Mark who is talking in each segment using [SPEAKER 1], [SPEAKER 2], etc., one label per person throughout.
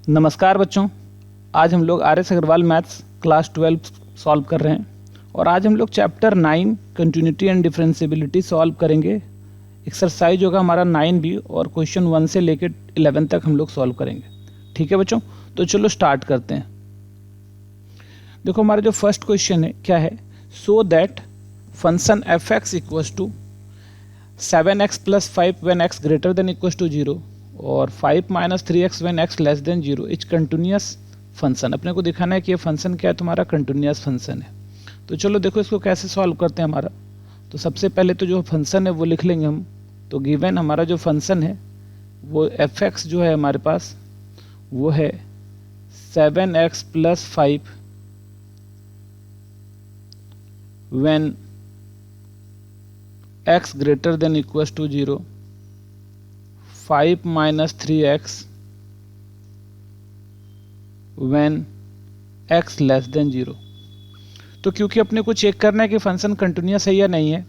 [SPEAKER 1] नमस्कार बच्चों, आज हम लोग R S. Agarwal maths class 12 solve कर रहे हैं और आज हम लोग chapter 9 continuity and differentiability solve करेंगे। एक्सरसाइज होगा हमारा 9B और क्वेश्चन 1 से लेकर 11 तक हम लोग सॉल्व करेंगे। ठीक है बच्चों, तो चलो स्टार्ट करते हैं। देखो हमारा जो फर्स्ट क्वेश्चन है क्या है, so that function f x equals to 7x + 5 when x greater than equals to 0 और 5 - 3x when x less than 0 is continuous function. अपने को दिखाना है कि ये फंक्शन क्या है, तुम्हारा कंटिन्यूअस फंक्शन है। तो चलो देखो इसको कैसे सॉल्व करते हैं हमारा। तो सबसे पहले तो जो फंक्शन है वो लिख लेंगे हम। तो गिवन हमारा जो फंक्शन है वो एफ एक्स जो है हमारे पास वो है 7x + 5 when x greater than equals to 0, 5 - 3x when x less than 0। तो क्योंकि अपने को चेक करना है कि फंक्शन कंटिन्यूअस है या नहीं है,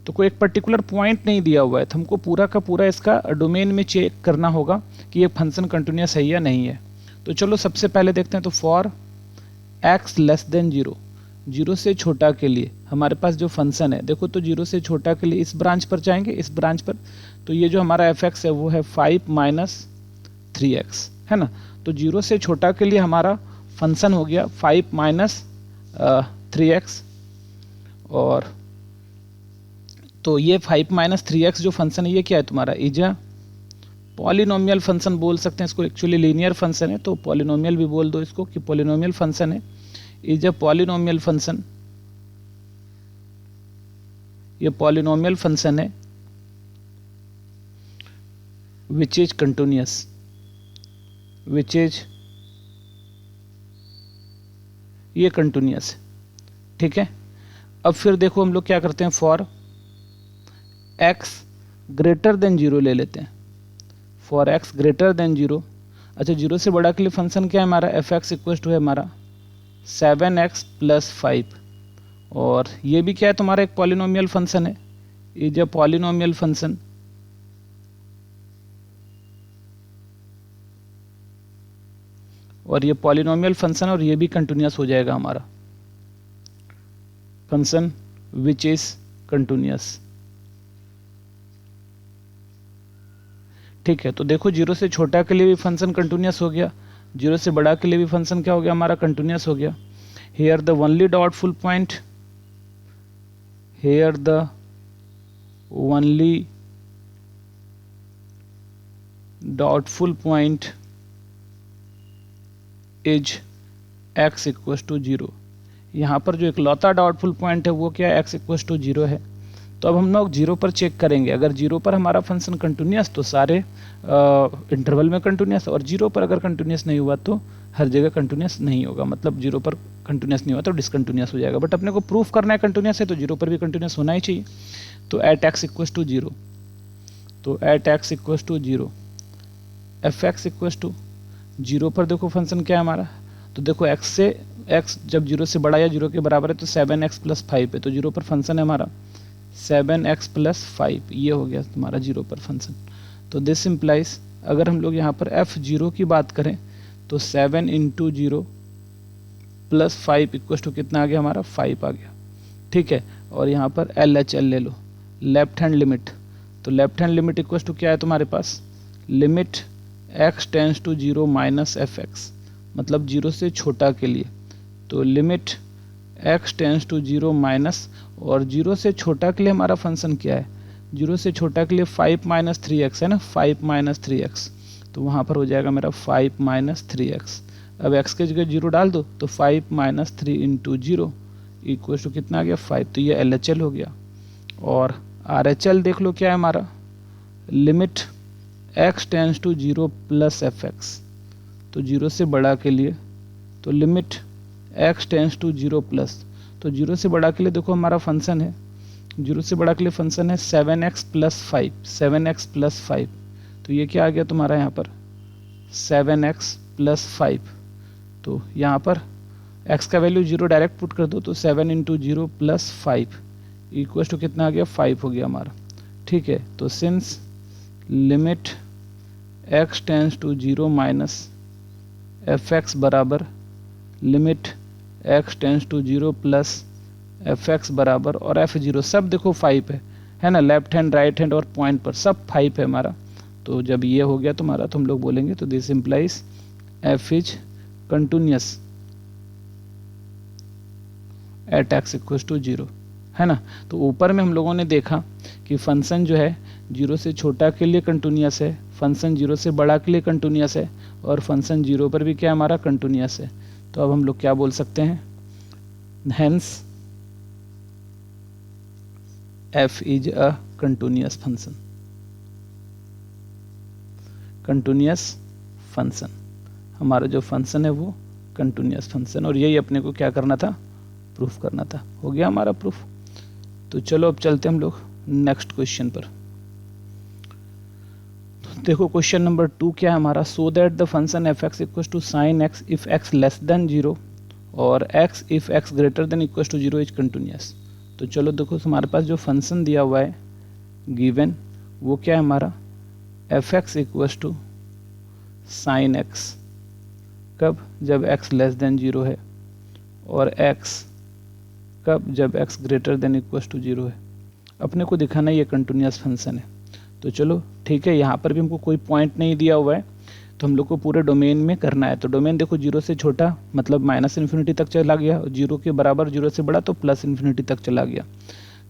[SPEAKER 1] तो कोई एक पर्टिकुलर पॉइंट नहीं दिया हुआ है, तो हमको पूरा का पूरा इसका डोमेन में चेक करना होगा कि ये फंक्शन कंटिन्यूअस है या नहीं है। तो चलो सबसे पहले देखते हैं। तो फॉर x लेस देन 0, 0 से छोटा के लिए हमारे पास जो फंक्शन है, देखो तो 0 से छोटा के लिए इस ब्रांच पर जाएंगे, इस ब्रांच पर। तो ये जो हमारा एफ एक्स है वो है 5 - 3x, है ना। तो 0 से छोटा के लिए हमारा फंक्शन हो गया 5 - 3x। और तो ये 5 - 3x जो फंक्शन है ये क्या है तुम्हारा, इज अ पॉलिनोमियल फंक्शन बोल सकते हैं इसको। एक्चुअली लीनियर फंक्शन है तो पॉलिनोमियल भी बोल दो इसको कि पॉलिनोमियल फंक्शन है, इज अ पॉलिनोमियल फंक्शन। ये पॉलिनोमियल फंक्शन है विच इज कंटिन्यूअस, विच इज ये कंटिन्यूअस है। ठीक है, अब फिर देखो हम लोग क्या करते हैं, फॉर x ग्रेटर देन 0 ले लेते हैं। फॉर x ग्रेटर देन 0, अच्छा 0 से बड़ा के लिए फंक्शन क्या है हमारा, एफ एक्स इक्वल टू है हमारा 7x + 5। और ये भी क्या है तुम्हारा एक पॉलिनोमियल फंक्शन है, इज अ पॉलिनोमियल फंक्शन। और ये पॉलिनोमियल फंक्शन और ये भी कंटिन्यूअस हो जाएगा हमारा फंक्शन विच इज कंटिन्यूअस। ठीक है, तो देखो 0 से छोटा के लिए भी फंक्शन कंटिन्यूअस हो गया, 0 से बड़ा के लिए भी फंक्शन क्या हो गया हमारा, कंटिन्यूअस हो गया। Here the only doubtful point, here the only doubtful point is x equals to 0। यहाँ पर जो इकलौता डाउटफुल पॉइंट है वो क्या है, x इक्वल्स टू 0 है। तो अब हम लोग 0 पर चेक करेंगे। अगर 0 पर हमारा फंक्शन कंटिन्यूअस तो सारे इंटरवल में कंटिन्यूअस, और 0 पर अगर कंटिन्यूअस नहीं हुआ तो हर जगह कंटिन्यूअस नहीं होगा। मतलब 0 पर कंटिन्यूअस नहीं हुआ तो डिसकंटिन्यूअस हो जाएगा। बट अपने को प्रूफ करना है कंटिन्यूअस है तो 0 पर भी कंटिन्यूअस होना ही चाहिए। तो एट x इक्वल्स टू 0, तो at x equals to 0 f x equals to 0 पर देखो फंक्शन क्या है हमारा। तो देखो x जब 0 से बड़ा या 0 के बराबर है तो 7x + 5 है। तो 0 पर फंक्शन है हमारा 7x + 5, ये हो गया तुम्हारा 0 पर फंक्शन। तो दिस इम्प्लाइज, अगर हम लोग यहाँ पर f0 की बात करें तो 7 × 0 + 5 इक्वल टू कितना आ गया हमारा, 5 आ गया। ठीक है, और यहाँ पर LHL ले लो, लेफ्ट हैंड लिमिट। तो left hand limit equal to क्या है तुम्हारे पास, limit x tends to 0 - f(x), मतलब 0 से छोटा के लिए। तो limit x tends to 0 minus, और 0 से छोटा के लिए हमारा फंक्शन क्या है, 0 से छोटा के लिए 5 - 3x है ना, 5 - 3x। तो वहाँ पर हो जाएगा मेरा 5 - 3x। अब x के जगह 0 डाल दो तो 5 - 3 × 0 इक्वल टू कितना आ गया, 5। तो ये LHL हो गया। और RHL देख लो क्या है हमारा, limit x tends to 0 + f(x), तो 0 से बड़ा के लिए तो limit x tends to 0 plus, तो 0 से बड़ा के लिए देखो हमारा फंक्शन है, 0 से बड़ा के लिए फंक्शन है 7x + 5, 7x + 5। तो ये क्या आ गया तुम्हारा यहाँ पर 7x + 5। तो यहाँ पर x का वैल्यू 0 डायरेक्ट पुट कर दो तो 7 × 0 + 5 इक्वल टू कितना आ गया, 5 हो गया हमारा। ठीक है, तो since limit x tends to 0 minus F x बराबर limit x tends to 0 plus F x बराबर, और एफ 0 सब देखो 5 है ना, लेफ्ट हैंड राइट हैंड और पॉइंट पर सब 5 है हमारा। तो जब ये हो गया तुम्हारा तो हम लोग बोलेंगे तो this implies f is continuous at x equals to 0, है ना। तो ऊपर में हम लोगों ने देखा कि फंक्शन जो है 0 से छोटा के लिए कंटिन्यूअस है, फंक्शन 0 से बड़ा के लिए कंटिन्यूअस है, और फंक्शन 0 पर भी क्या हमारा कंटिन्यूअस है। तो अब हम लोग क्या बोल सकते हैं, hence f is a continuous function, continuous function, हमारा जो फंक्शन है वो कंटिन्यूअस फंक्शन, और यही अपने को क्या करना था, प्रूफ करना था। हो गया हमारा प्रूफ। तो चलो अब चलते हम लोग नेक्स्ट क्वेश्चन पर। देखो क्वेश्चन नंबर 2 क्या है हमारा, so that the function f x equal to sine x if x less than 0 और x if x greater than equal to 0 is continuous. तो चलो देखो हमारे पास जो फंक्शन दिया हुआ है गिवन वो क्या है हमारा, f x equal to sine x, कब, जब x लेस देन 0 है, और x कब, जब x greater than equal to 0 है। अपने को दिखाना ये कंटिन्यूअस फंक्शन है। तो चलो ठीक है, यहाँ पर भी हमको कोई पॉइंट नहीं दिया हुआ है, तो हम लोग को पूरे डोमेन में करना है। तो डोमेन देखो 0 से छोटा मतलब माइनस इन्फिनिटी तक चला गया, और 0 के बराबर 0 से बड़ा तो प्लस इन्फिनिटी तक चला गया।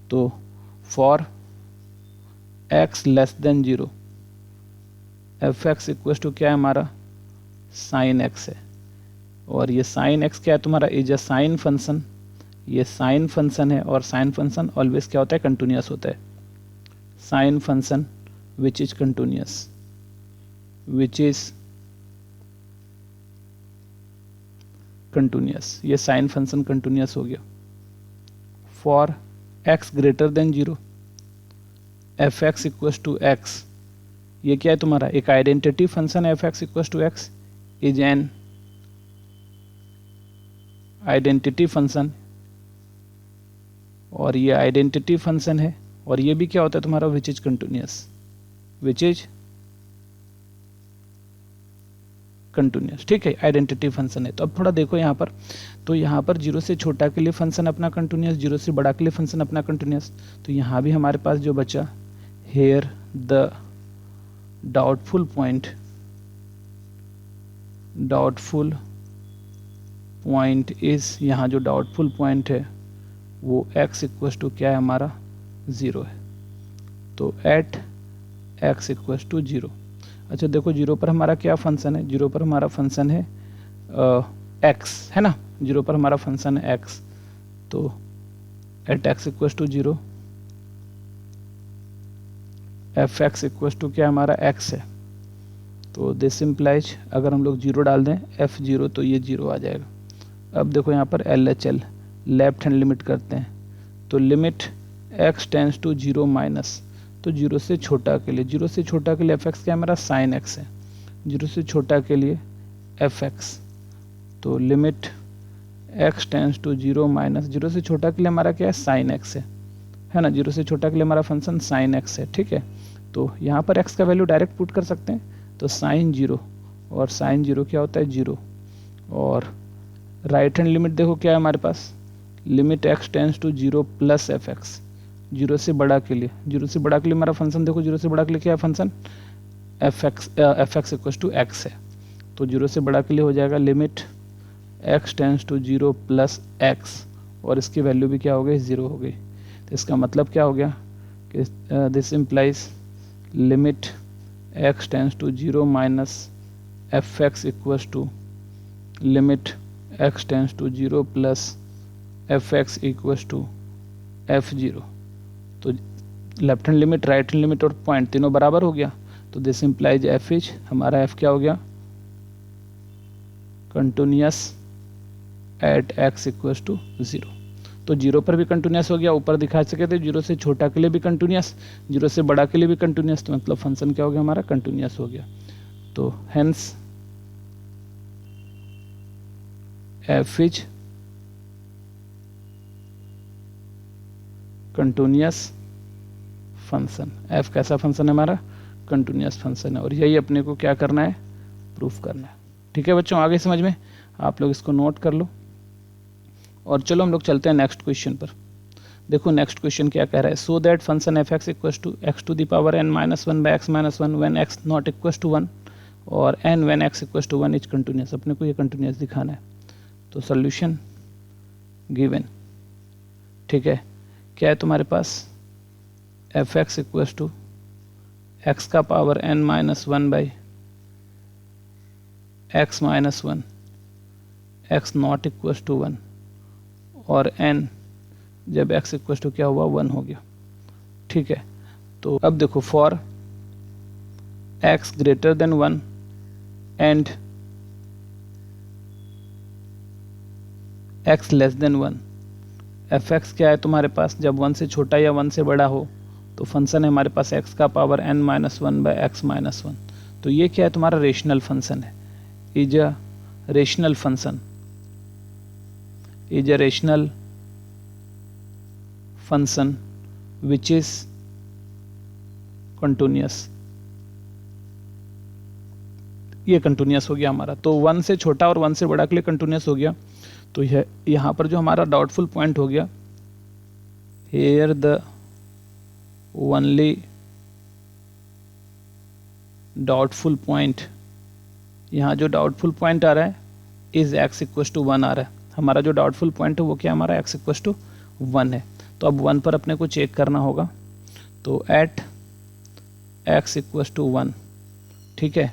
[SPEAKER 1] तो for x less than 0 f x equal to क्या है हमारा, साइन एक्स है, और ये साइन एक्स क्या है तुम्हारा, इज अ साइन फंक्शन, ये साइन फंक्शन है, और साइन फंक्शन ऑलवेज क्या होता है, कंटिन्यूअस होता है। Sine function which is continuous, which is continuous, ये साइन फंक्शन कंटिन्यूअस हो गया। For x greater than 0 f x equal to x, ये क्या है तुम्हारा, एक आइडेंटिटी फंक्शन है, f x equal to x is an identity function, और ये आइडेंटिटी फंक्शन है, और ये भी क्या होता है तुम्हारा, विच is continuous, which is continuous, ठीक है, आइडेंटिटी फंक्शन है। तो अब थोड़ा देखो यहाँ पर, तो यहाँ पर 0 से छोटा के लिए फंक्शन अपना कंटिन्यूअस, 0 से बड़ा के लिए फंक्शन अपना कंटिन्यूअस। तो यहाँ भी हमारे पास जो बचा, here the doubtful point is, यहाँ जो डाउटफुल पॉइंट है वो x इक्वल टू क्या है हमारा, 0 है। तो एट x इक्वल टू 0। अच्छा देखो 0 पर हमारा क्या फंक्शन है, 0 पर हमारा फंक्शन है x, है ना, 0 पर हमारा फंक्शन है x। तो at x equal to 0 f x equal to क्या हमारा x है। तो दिस इम्प्लाइज अगर हम लोग 0 डाल दें f0 तो ये 0 आ जाएगा। अब देखो यहाँ पर LHL लेफ्ट हैंड लिमिट करते हैं, तो limit x tends to 0 minus, तो 0 से छोटा के लिए, 0 से छोटा के लिए एफ एक्स क्या मेरा साइन एक्स है, 0 से छोटा के लिए एफ एक्स, तो limit x tends to 0 minus, 0 से छोटा के लिए हमारा क्या है, साइन एक्स है ना, 0 से छोटा के लिए हमारा फंक्शन साइन एक्स है, ठीक है। तो यहाँ पर x का वैल्यू डायरेक्ट पुट कर सकते हैं, तो साइन 0, और साइन 0 क्या होता है 0, और राइट हैंड लिमिट देखो क्या है हमारे पास, limit x tends to 0 plus F x, 0 से बड़ा के लिए, 0 से बड़ा के लिए हमारा फंक्शन देखो, 0 से बड़ा के लिए क्या है function, f x equal to x है। तो 0 से बड़ा के लिए हो जाएगा limit x tends to 0 plus x, और इसकी वैल्यू भी क्या हो गई, 0 हो गई। तो इसका मतलब क्या हो गया कि this implies limit x tends to 0 minus F x equal to limit x tends to 0 plus F x equal to f0। तो left hand limit, right hand limit और पॉइंट तीनों बराबर हो गया। तो दिस इम्प्लाइज एफ इज, हमारा f क्या हो गया, continuous at x equal to 0। तो 0 पर भी कंटिन्यूअस हो गया, ऊपर दिखा सके थे 0 से छोटा के लिए भी कंटिन्यूअस, 0 से बड़ा के लिए भी कंटिन्यूअस, तो मतलब फंक्शन क्या हो गया हमारा, कंटिन्यूअस हो गया। तो hence F is continuous function, F कैसा फंक्शन है हमारा, कंटिन्यूअस फंक्शन है, और यही अपने को क्या करना है, प्रूफ करना है। ठीक है बच्चों, आगे समझ में, आप लोग इसको नोट कर लो। और चलो हम लोग चलते हैं नेक्स्ट क्वेश्चन पर। देखो नेक्स्ट क्वेश्चन क्या कह रहा है, so that function f x equal to x to the power n minus one by x minus one when x not equal to one और n when x equal to one is continuous. अपने को ये continuous दिखाना है। तो solution given, ठीक है, क्या है तुम्हारे पास, f x equal to x का power n minus one by x minus one, x not equal to one और n जब x इक्वल टू क्या हुआ, 1 हो गया। ठीक है, तो अब देखो for x greater than 1 and x less than 1, f x क्या है तुम्हारे पास, जब 1 से छोटा या 1 से बड़ा हो तो फंक्शन है हमारे पास x का power n minus one by x minus one. तो ये क्या है तुम्हारा रेशनल फंक्शन है, is a rational function, is a rational function which is continuous. ये कंटिन्यूस हो गया हमारा, तो 1 से छोटा और 1 से बड़ा के लिए कंटिन्यूस हो गया। तो यह यहाँ पर जो हमारा डाउटफुल पॉइंट हो गया, here the only doubtful point, यहाँ जो डाउटफुल पॉइंट आ रहा है इज एक्स इक्वल टू 1 आ रहा है। हमारा जो डाउटफुल पॉइंट है वो क्या हमारा एक्स इक्वल टू 1 है। तो अब 1 पर अपने को चेक करना होगा, तो एट एक्स इक्वल टू 1, ठीक है,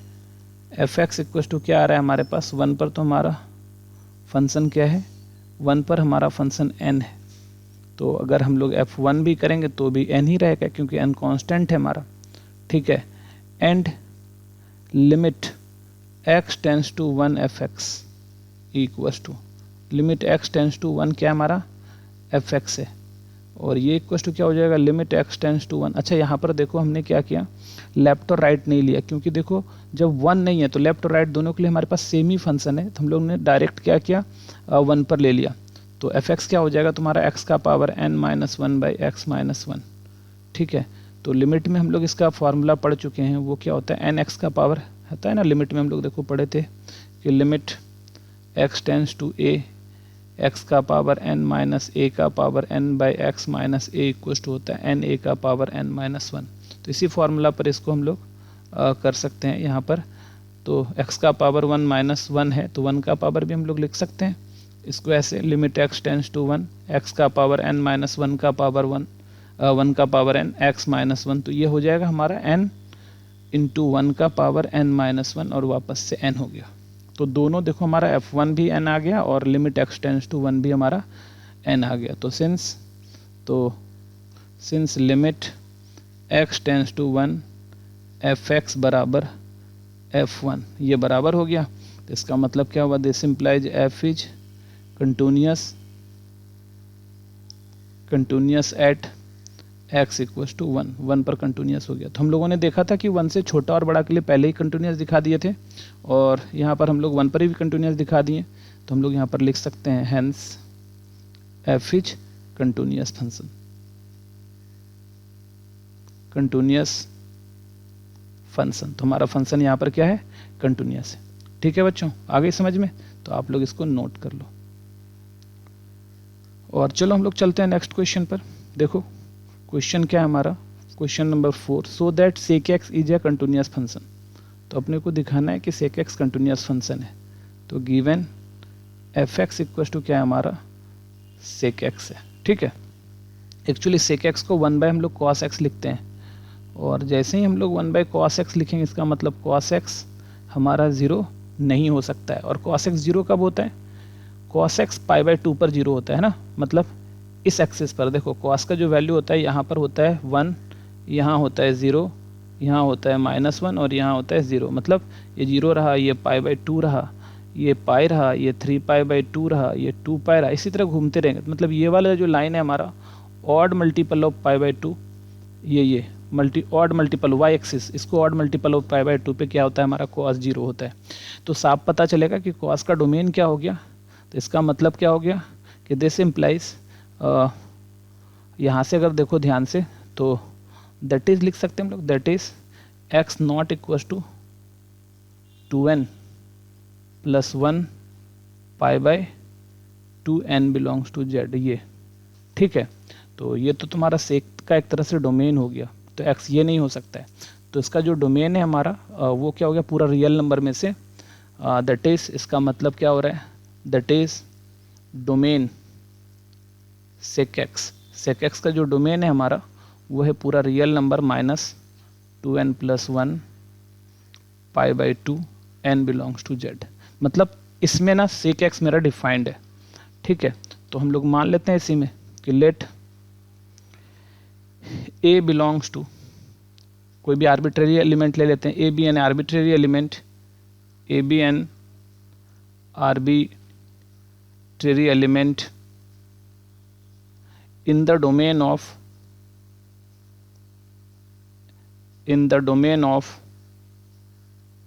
[SPEAKER 1] एफ एक्स इक्वल टू क्या आ रहा है हमारे पास 1 पर, तो हमारा फंक्शन क्या है, 1 पर हमारा फंक्शन n है। तो अगर हम लोग f1 भी करेंगे तो भी n ही रहेगा क्योंकि n कांस्टेंट है हमारा। ठीक है, and limit x tends to 1 f x equal to, limit x tends to 1 क्या हमारा एफ एक्स है, और ये इक्वल टू क्या हो जाएगा, लिमिट x टेंस टू 1। अच्छा यहाँ पर देखो हमने क्या किया, लेफ्ट और राइट नहीं लिया, क्योंकि देखो जब 1 नहीं है तो लेफ्ट और राइट दोनों के लिए हमारे पास सेम ही फंक्शन है, तो हम लोग ने डायरेक्ट क्या किया 1 पर ले लिया। तो एफ एक्स क्या हो जाएगा तुम्हारा x का power n minus one by x minus one. ठीक है, तो लिमिट में हम लोग इसका फार्मूला पढ़ चुके हैं, वो क्या होता है, n x का पावर होता है ना, लिमिट में हम लोग देखो पढ़े थे कि limit x tends to a, x का पावर n माइनस a का power n by x minus a equal to होता है n a का पावर n माइनस वन। तो इसी फार्मूला पर इसको हम लोग कर सकते हैं यहाँ पर। तो x का पावर 1 माइनस 1 है, तो 1 का पावर भी हम लोग लिख सकते हैं इसको ऐसे, limit x tends to 1, x का पावर n माइनस 1 का पावर 1, 1 का पावर n x माइनस 1। तो ये हो जाएगा हमारा n इंटू 1 का पावर n माइनस 1 और वापस से n हो गया। तो दोनों देखो हमारा f1 भी n आ गया और लिमिट x टेंस टू 1 भी हमारा n आ गया। तो since limit x tends to 1 f x बराबर f1, ये बराबर हो गया, तो इसका मतलब क्या हुआ, this implies f is continuous at x equals to 1, 1 पर कंटिन्यूस हो गया। तो हम लोगों ने देखा था कि 1 से छोटा और बड़ा के लिए पहले ही कंटिन्यूस दिखा दिए थे, और यहाँ पर हम लोग 1 पर भी कंटिन्यूस दिखा दिए। तो हम लोग यहाँ पर लिख सकते हैं hence f is continuous function, continuous function. तो हमारा फंक्शन यहाँ पर क्या है, कंटिन्यूस है। ठीक है बच्चों, आगे समझ में, तो आप लोग इसको नोट कर लो। और चलो हम लोग चलते हैं नेक्स्ट क्वेश्चन पर। देखो क्वेश्चन क्या है हमारा, question number 4, so that sec x is a continuous function. तो अपने को दिखाना है कि सेक एक्स कंटिन्यूस फंक्शन है। तो given f x equal to क्या है हमारा, सेक एक्स है। ठीक है, एक्चुअली सेक एक्स को 1 बाय हम लोग कॉस एक्स लिखते हैं, और जैसे ही हम लोग 1 बाय कॉस एक्स लिखेंगे इसका मतलब कॉस एक्स हमारा 0 नहीं हो सकता है। और कॉस एक्स 0 कब होता है, कॉस एक्स पाई बाय 2 पर 0 होता है ना, मतलब इस एक्सिस पर देखो कॉस का जो वैल्यू होता है यहाँ पर होता है 1, यहाँ होता है 0, यहाँ होता है -1 और यहाँ होता है 0। मतलब ये 0 रहा, ये पाई बाय 2 रहा, ये पाई रहा, ये 3 पाई बाय 2 रहा, ये 2 पाई रहा, इसी तरह घूमते रहेंगे। मतलब ये वाला जो लाइन है हमारा odd multiple of pi by 2, ये ऑड मल्टीपल वाई एक्सिस, इसको odd multiple of pi by 2 पे क्या होता है हमारा कॉस 0 होता है। तो साफ पता चलेगा कि कॉस का डोमेन क्या हो गया। तो इसका मतलब क्या हो गया कि दिस इम्प्लाइज, यहाँ से अगर देखो ध्यान से तो दैट इज लिख सकते हैं हम लोग, that is x not equal to 2n plus 1 pi by 2 n belongs to z, ये ठीक है। तो ये तो तुम्हारा सेक का एक तरह से डोमेन हो गया, तो x ये नहीं हो सकता है। तो इसका जो डोमेन है हमारा वो क्या हो गया, पूरा रियल नंबर में से, दैट इज, इसका मतलब क्या हो रहा है, that is domain sec x का जो डोमेन है हमारा वो है पूरा real number minus 2n plus 1 pi by 2 n belongs to z। मतलब इसमें ना सेक एक्स मेरा डिफाइंड है, ठीक है। तो हम लोग मान लेते हैं इसी में कि लेट a बिलोंग्स टू, कोई भी आर्बिट्रेरी एलिमेंट ले लेते हैं, a be an arbitrary element, a be an arbitrary element in the domain of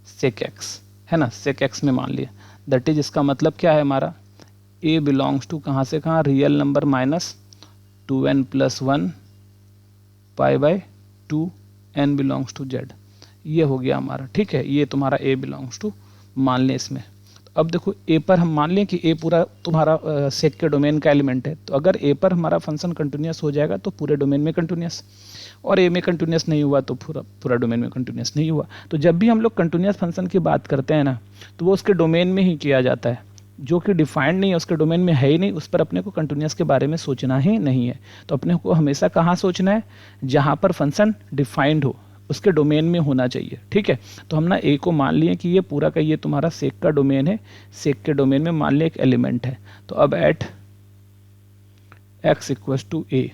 [SPEAKER 1] sec x, है ना, sec x में मान लिया। दैट इज, इसका मतलब क्या है हमारा, a बिलोंग्स टू कहाँ से कहाँ, real number minus 2n plus 1 pi by 2 n belongs to z, ये हो गया हमारा, ठीक है। ये तुम्हारा a बिलोंग्स टू मान लें इसमें। अब देखो a पर हम मान लें कि a पूरा तुम्हारा सेक के डोमेन का एलिमेंट है, तो अगर a पर हमारा फंक्शन कंटिन्यूस हो जाएगा तो पूरे डोमेन में कंटिन्यूस, और a में कंटिन्यूस नहीं हुआ तो पूरा डोमेन में कंटिन्यूस नहीं हुआ। तो जब भी हम लोग कंटिन्यूस फंक्शन की बात करते हैं ना, तो वो उसके डोमेन में ही किया जाता है, जो कि डिफाइंड नहीं है, उसके डोमेन में है ही नहीं, उस पर अपने को कंटिन्यूस के बारे में सोचना ही नहीं है। तो अपने को हमेशा कहाँ सोचना है, जहाँ पर फंक्शन डिफाइंड हो, उसके डोमेन में होना चाहिए, ठीक है। तो हम ना ए को मान लिए कि ये पूरा का ये तुम्हारा सेक का डोमेन है, सेक के डोमेन में मान लिया एक एलिमेंट है। तो अब एट एक्स इक्वस टू ए,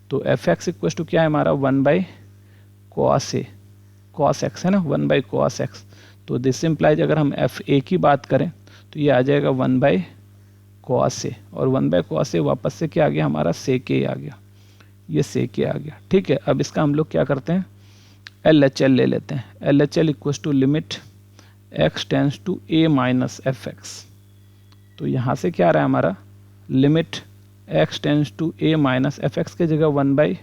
[SPEAKER 1] तो एफ एक्स इक्वस टू क्या है हमारा, 1 by cos a, cos x है ना, 1 बाई कॉस एक्स। तो दिस इम्प्लाइज, अगर हम एफ ए की बात करें तो ये आ जाएगा 1 बाई कॉस ए, और 1 बाई कॉस ए वापस से क्या आ गया हमारा, सेक ए आ गया, ये सेक ए आ गया, ठीक है। अब इसका हम लोग क्या करते हैं, एल एच एल ले लेते हैं। L H L equals to limit x tends to a minus F x. तो यहाँ से क्या आ रहा है हमारा, limit x tends to a minus F x के जगह 1 बाई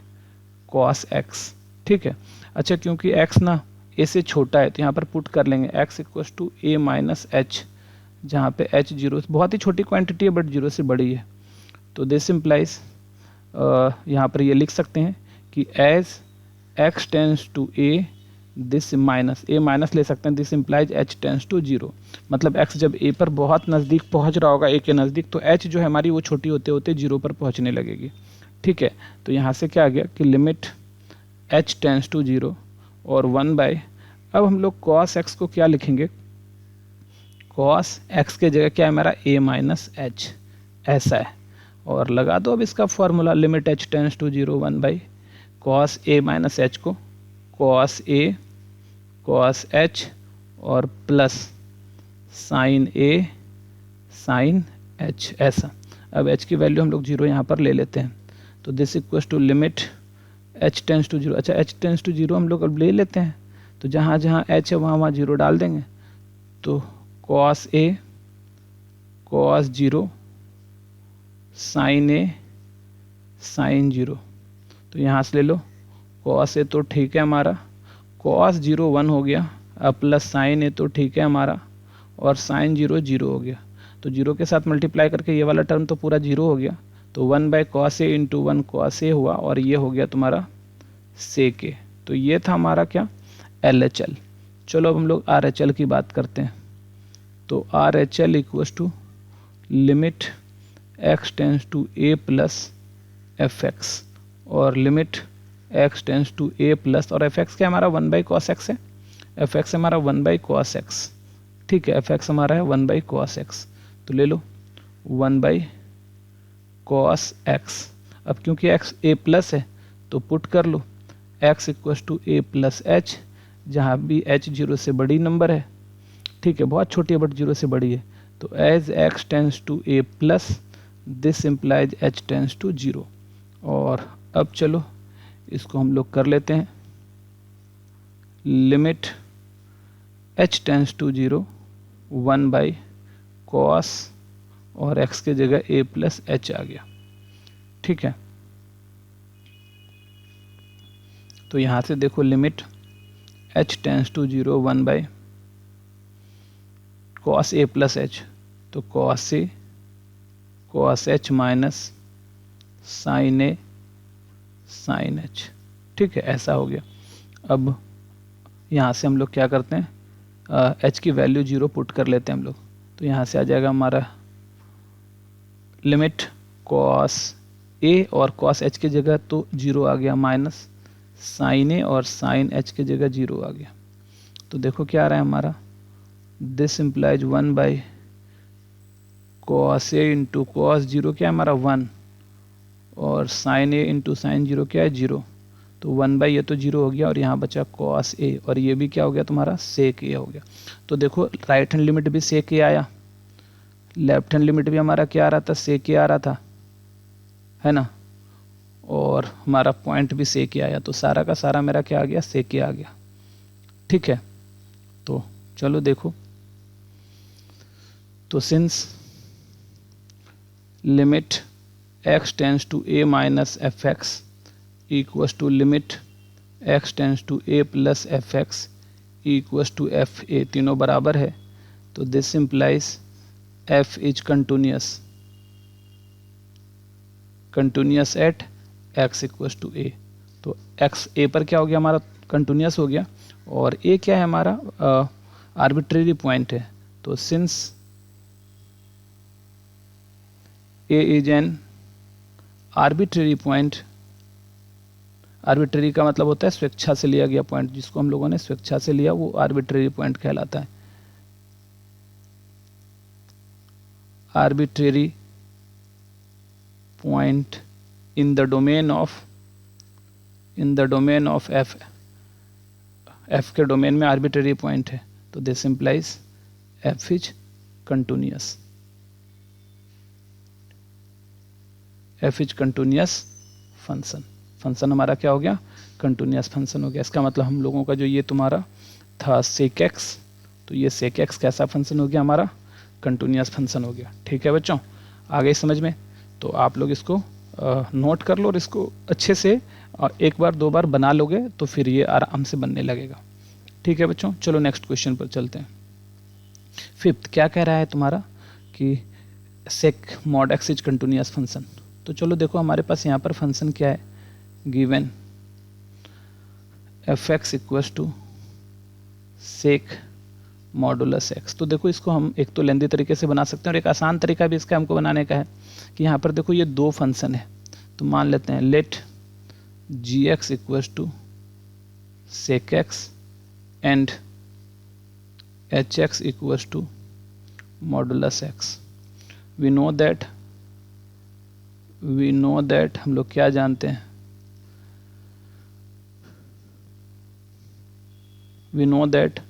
[SPEAKER 1] कॉस एक्स, ठीक है। अच्छा, क्योंकि x ना a से छोटा है तो यहाँ पर पुट कर लेंगे x equals to a minus h, जहाँ पे h जीरो, बहुत ही छोटी क्वांटिटी है बट जीरो से बड़ी है। तो दिस इम्प्लाइज, यहाँ पर ये लिख सकते हैं कि as x tends to a, this minus a minus ले सकते हैं, this implies h tends to zero. मतलब x जब a पर बहुत नज़दीक पहुँच रहा होगा, a के नज़दीक, तो h जो है हमारी वो छोटी होते होते जीरो पर पहुँचने लगेगी, ठीक है। तो यहाँ से क्या आ गया कि limit h tends to zero और 1 बाय, अब हम लोग cos x को क्या लिखेंगे, cos x के जगह क्या है हमारा, a माइनस एच, ऐसा है। और लगा दो अब इसका formula, limit h tends to zero 1 by cos a minus h को cos a cos h और plus sine a sine h, ऐसा। अब h की वैल्यू हम लोग जीरो यहाँ पर ले लेते हैं, तो this equals to limit h tends to zero. अच्छा, h टेंस टू जीरो हम लोग अब ले लेते हैं, तो जहाँ जहाँ h है वहाँ जीरो डाल देंगे। तो cos a cos zero sine a sine zero, तो यहाँ से ले लो cos a तो ठीक है हमारा, cos जीरो 1 हो गया, अब प्लस साइन a तो ठीक है हमारा, और साइन जीरो जीरो हो गया। तो जीरो के साथ मल्टीप्लाई करके ये वाला टर्म तो पूरा जीरो हो गया, तो 1 by cos a into 1 cos a हुआ, और ये हो गया तुम्हारा सेक ए। तो ये था हमारा क्या, एल एच एल। चलो अब हम लोग आर एच एल की बात करते हैं। तो r h L equals to limit x tends to a plus F x, और limit x tends to a plus, और एफ एक्स क्या हमारा 1 बाई कॉस एक्स है, एफ एक्स हमारा 1 बाई कॉस एक्स, ठीक है। एफ एक्स हमारा है 1 बाई कॉस एक्स, तो ले लो 1 बाई कॉस एक्स। अब क्योंकि x a प्लस है तो पुट कर लो x equals to a plus h, जहाँ भी h जीरो से बड़ी नंबर है, ठीक है, बहुत छोटी है बट जीरो से बड़ी है। तो as x tends to a plus, this implies h tends to zero. और अब चलो इसको हम लोग कर लेते हैं, limit h tends to zero 1 by cos, और x के जगह a प्लस एच आ गया, ठीक है। तो यहाँ से देखो limit h tends to zero 1 by cos a plus h, तो cos a cos h minus sine a sine h. ठीक है, ऐसा हो गया। अब यहाँ से हम लोग क्या करते हैं, एच की वैल्यू 0 पुट कर लेते हैं हम लोग, तो यहाँ से आ जाएगा हमारा लिमिट कॉस ए और कॉस एच की जगह तो 0 आ गया, माइनस साइन ए और साइन एच की जगह 0 आ गया। तो देखो क्या आ रहा है हमारा, this implies 1 by cos a into cos 0 क्या है हमारा 1, और साइन ए इंटू साइन 0 क्या है 0, तो 1 बाई ये तो 0 हो गया, और यहाँ बचा कॉस ए, और ये भी क्या हो गया तुम्हारा सेक ए हो गया। तो देखो राइट हैंड लिमिट भी सेक ए आया, लेफ्ट हैंड लिमिट भी हमारा क्या आ रहा था, सेक ए आ रहा था, है ना, और हमारा पॉइंट भी सेक ए आया, तो सारा का सारा मेरा क्या आ गया, सेक ए आ गया। ठीक है, तो चलो देखो, तो since limit x tends to a minus F x equals to limit x tends to a plus F x equals to f a, तीनों बराबर है, तो this implies f is continuous at x equals to a। तो x a पर क्या हो गया हमारा, कंटिन्यूस हो गया, और a क्या है हमारा आर्बिट्रेरी पॉइंट है, तो since a is an arbitrary point, arbitrary का मतलब होता है स्वेच्छा से लिया गया पॉइंट, जिसको हम लोगों ने स्वेच्छा से लिया वो आर्बिट्रेरी पॉइंट कहलाता है। Arbitrary point in the domain of F, F के डोमेन में आर्बिट्रेरी पॉइंट है, तो this implies f is continuous, F is continuous function, function हमारा क्या हो गया, कंटिन्यूस फंक्शन हो गया। इसका मतलब हम लोगों का जो ये तुम्हारा था सेक एक्स, तो ये सेक एक्स कैसा फंक्शन हो गया हमारा, कंटिन्यूस फंक्शन हो गया। ठीक है बच्चों, आ गई समझ में, तो आप लोग इसको नोट कर लो, और इसको अच्छे से एक बार दो बार बना लोगे तो फिर ये आराम से बनने लगेगा। ठीक है बच्चों, चलो नेक्स्ट क्वेश्चन पर चलते हैं। फिफ्थ क्या कह रहा है तुम्हारा कि sec mod x is continuous function, तो चलो देखो हमारे पास यहाँ पर फंक्शन क्या है, given f x equals to sec modulus x. तो देखो इसको हम एक तो लेंदी तरीके से बना सकते हैं, और एक आसान तरीका भी इसका हमको बनाने का है कि यहाँ पर देखो ये दो फंक्शन है, तो मान लेते हैं let g x equals to sec x and h x equals to modulus x. We know that हम लोग क्या जानते हैं, we know that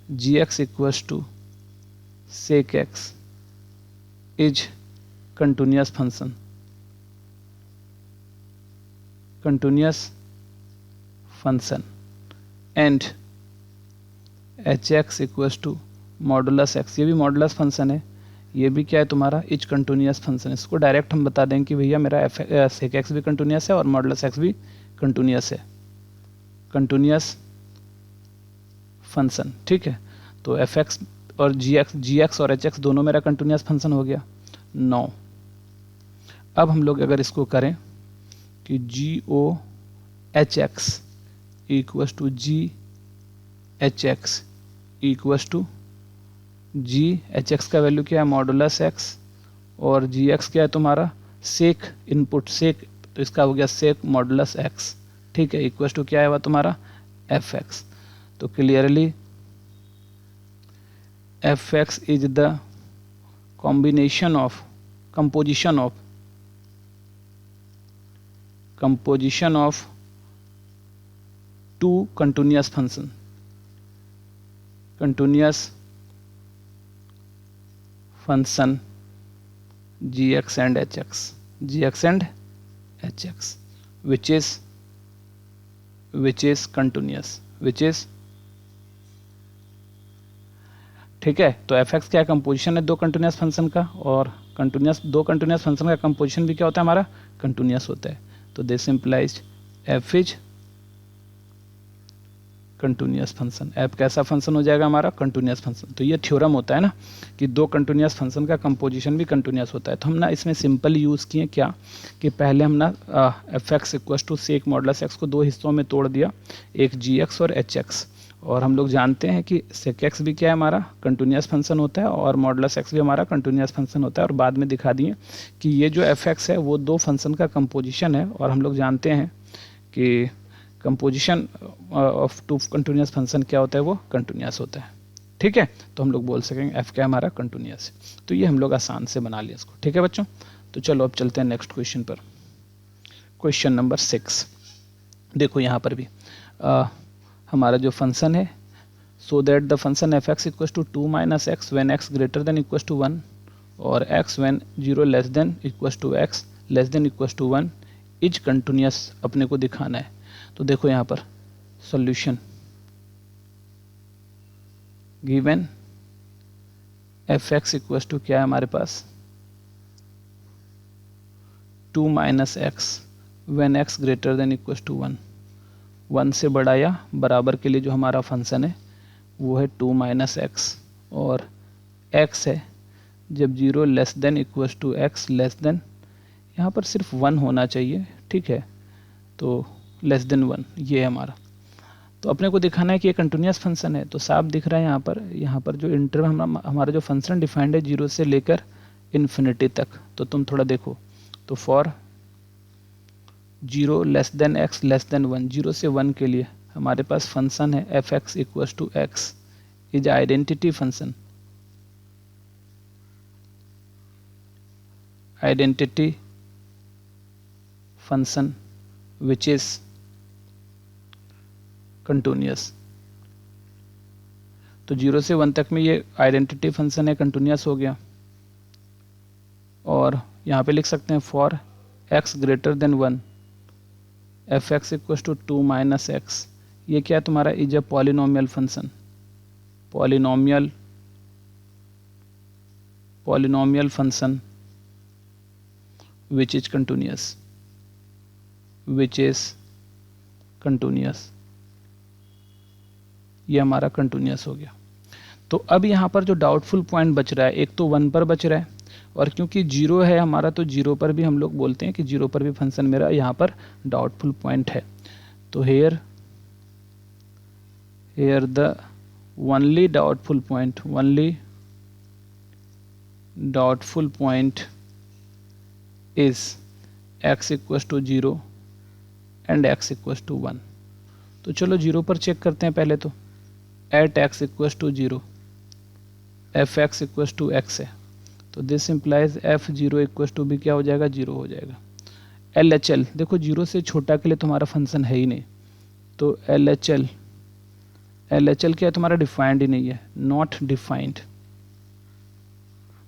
[SPEAKER 1] g x equals to sec x is continuous function, and h x equals to modulus x, ये भी modulus function है, ये भी क्या है तुम्हारा इज कंटिन्यूस फंक्शन। इसको डायरेक्ट हम बता दें कि भैया मेरा सेक एक्स भी कंटिन्यूस है और मॉडुलस एक्स भी कंटिन्यूस है, कंटिन्यूस फंक्शन। ठीक है, तो एफ एक्स और जी एक्स और एच एक्स दोनों मेरा कंटिन्यूस फंक्शन हो गया। 9 अब हम लोग अगर इसको करें कि g o h x equals to g h x equals to g h x का वैल्यू क्या है मॉडुलस एक्स, और जी एक्स क्या है तुम्हारा सेक इनपुट सेक, तो इसका हो गया सेक मॉडुलस एक्स। ठीक है, इक्वस टू क्या है वह तुम्हारा एफ एक्स। तो clearly F x is the combination of composition of two continuous function, gx and hx, which is continuous, ठीक है। तो एफ एक्स क्या कंपोजिशन है दो कंटिन्यूस फंक्शन का, और दो कंटिन्यूस फंक्शन का कंपोजिशन भी क्या होता है हमारा कंटिन्यूस होता है। तो this implies f is continuous function. F कैसा फंक्शन हो जाएगा हमारा? Continuous function. तो ये थ्योरम होता है ना कि दो कंटिन्यूअस फंक्शन का कंपोजिशन भी कंटिन्यूअस होता है। तो हम ना इसमें सिंपल यूज़ किए क्या कि पहले हम ना f x equals to sec modulus x को दो हिस्सों में तोड़ दिया, एक जी एक्स और एच एक्स। और हम लोग जानते हैं कि सेक एक्स भी क्या है हमारा कंटिन्यूअस फंक्शन होता है और मॉडुलस एक्स भी हमारा कंटिन्यूअस फंक्शन होता है। और बाद में दिखा दिए कि ये जो एफ एक्स है वो दो फंक्शन का कंपोजिशन है। और हम लोग जानते हैं कि composition of two continuous function क्या होता है? वो कंटिन्यूअस होता है। ठीक है, तो हम लोग बोल सकेंगे एफ क्या हमारा कंटिन्यूअस है। तो ये हम लोग आसान से बना लिया इसको। ठीक है बच्चों, तो चलो अब चलते हैं नेक्स्ट क्वेश्चन पर। Question number 6। देखो यहाँ पर भी हमारा जो फंक्शन है, so that the function f x equal to 2 minus x when x greater than equal to 1 और x when 0 less than equal to x less than equal to 1 is continuous अपने को दिखाना है। तो देखो यहाँ पर solution given f x equal to क्या है हमारे पास 2 minus x when x greater than equal to 1, 1 से बड़ा या बराबर के लिए जो हमारा फंक्शन है वो है 2 माइनस एक्स और x है जब 0 less than equal to x less than, यहाँ पर सिर्फ 1 होना चाहिए। ठीक है, तो लेस देन 1 ये है हमारा। तो अपने को दिखाना है कि ये कंटिन्यूअस फंक्शन है। तो साफ दिख रहा है यहाँ पर जो इंटरवल हमारा जो फंक्शन डिफाइंड है 0 से लेकर इन्फिनिटी तक। तो तुम थोड़ा देखो, तो for 0 less than x less than 1, 0 से 1 के लिए हमारे पास फंक्शन है f x equal to x is identity function, identity function which is continuous. तो 0 से 1 तक में ये आइडेंटिटी फंक्शन है, कंटिन्यूअस हो गया। और यहाँ पे लिख सकते हैं for x greater than 1 f x equal to 2 minus x, ये क्या है तुम्हारा? Is a polynomial function, polynomial function which is continuous, which is continuous. ये हमारा कंटिन्यूअस हो गया। तो अब यहाँ पर जो डाउटफुल पॉइंट बच रहा है, एक तो 1 पर बच रहा है और क्योंकि 0 है हमारा तो 0 पर भी हम लोग बोलते हैं कि 0 पर भी फंक्शन मेरा यहाँ पर डाउटफुल पॉइंट है। तो here the only doubtful point is x equal to 0 and x equal to 1। तो चलो 0 पर चेक करते हैं पहले। तो at x equal to 0 f x equal to x है, तो this implies f 0 equal to भी क्या हो जाएगा? 0 हो जाएगा। एल एच एल देखो 0 से छोटा के लिए तुम्हारा फंक्शन है ही नहीं, तो एल एच एल क्या है तुम्हारा? डिफाइंड ही नहीं है, नॉट डिफाइंड,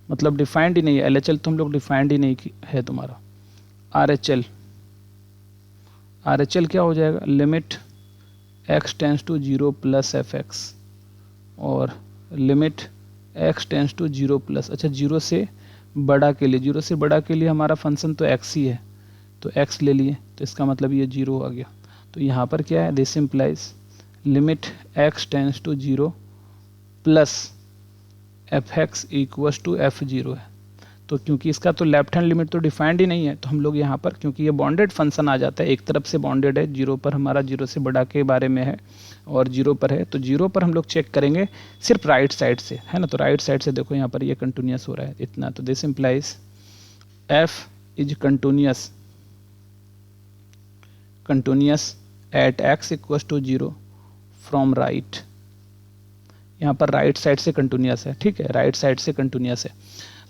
[SPEAKER 1] मतलब डिफाइंड ही नहीं है। एल एच एल तुम लोग डिफाइंड ही नहीं है तुम्हारा। आर एच एल क्या हो जाएगा? Limit x tends to 0 plus F x और limit x tends to 0 plus, अच्छा 0 से बड़ा के लिए हमारा फंक्शन तो x ही है, तो x ले लिए, तो इसका मतलब ये 0 आ गया। तो यहाँ पर क्या है? This implies limit x tends to 0 plus F x equal to f 0 है। तो क्योंकि इसका तो लेफ्ट हैंड लिमिट तो डिफाइंड ही नहीं है, तो हम लोग यहाँ पर क्योंकि ये बॉन्डेड फंक्शन आ जाता है, एक तरफ से बॉन्डेड है, 0 पर हमारा 0 से बड़ा के बारे में है और 0 पर है, तो 0 पर हम लोग चेक करेंगे सिर्फ राइट साइड से, है ना। तो राइट साइड से देखो यहाँ पर ये कंटिन्यूअस हो रहा है इतना, तो this implies f is continuous at x equal to 0 from right. यहाँ पर राइट साइड से कंटिन्यूअस है, ठीक है, राइट साइड से कंटिन्यूअस है।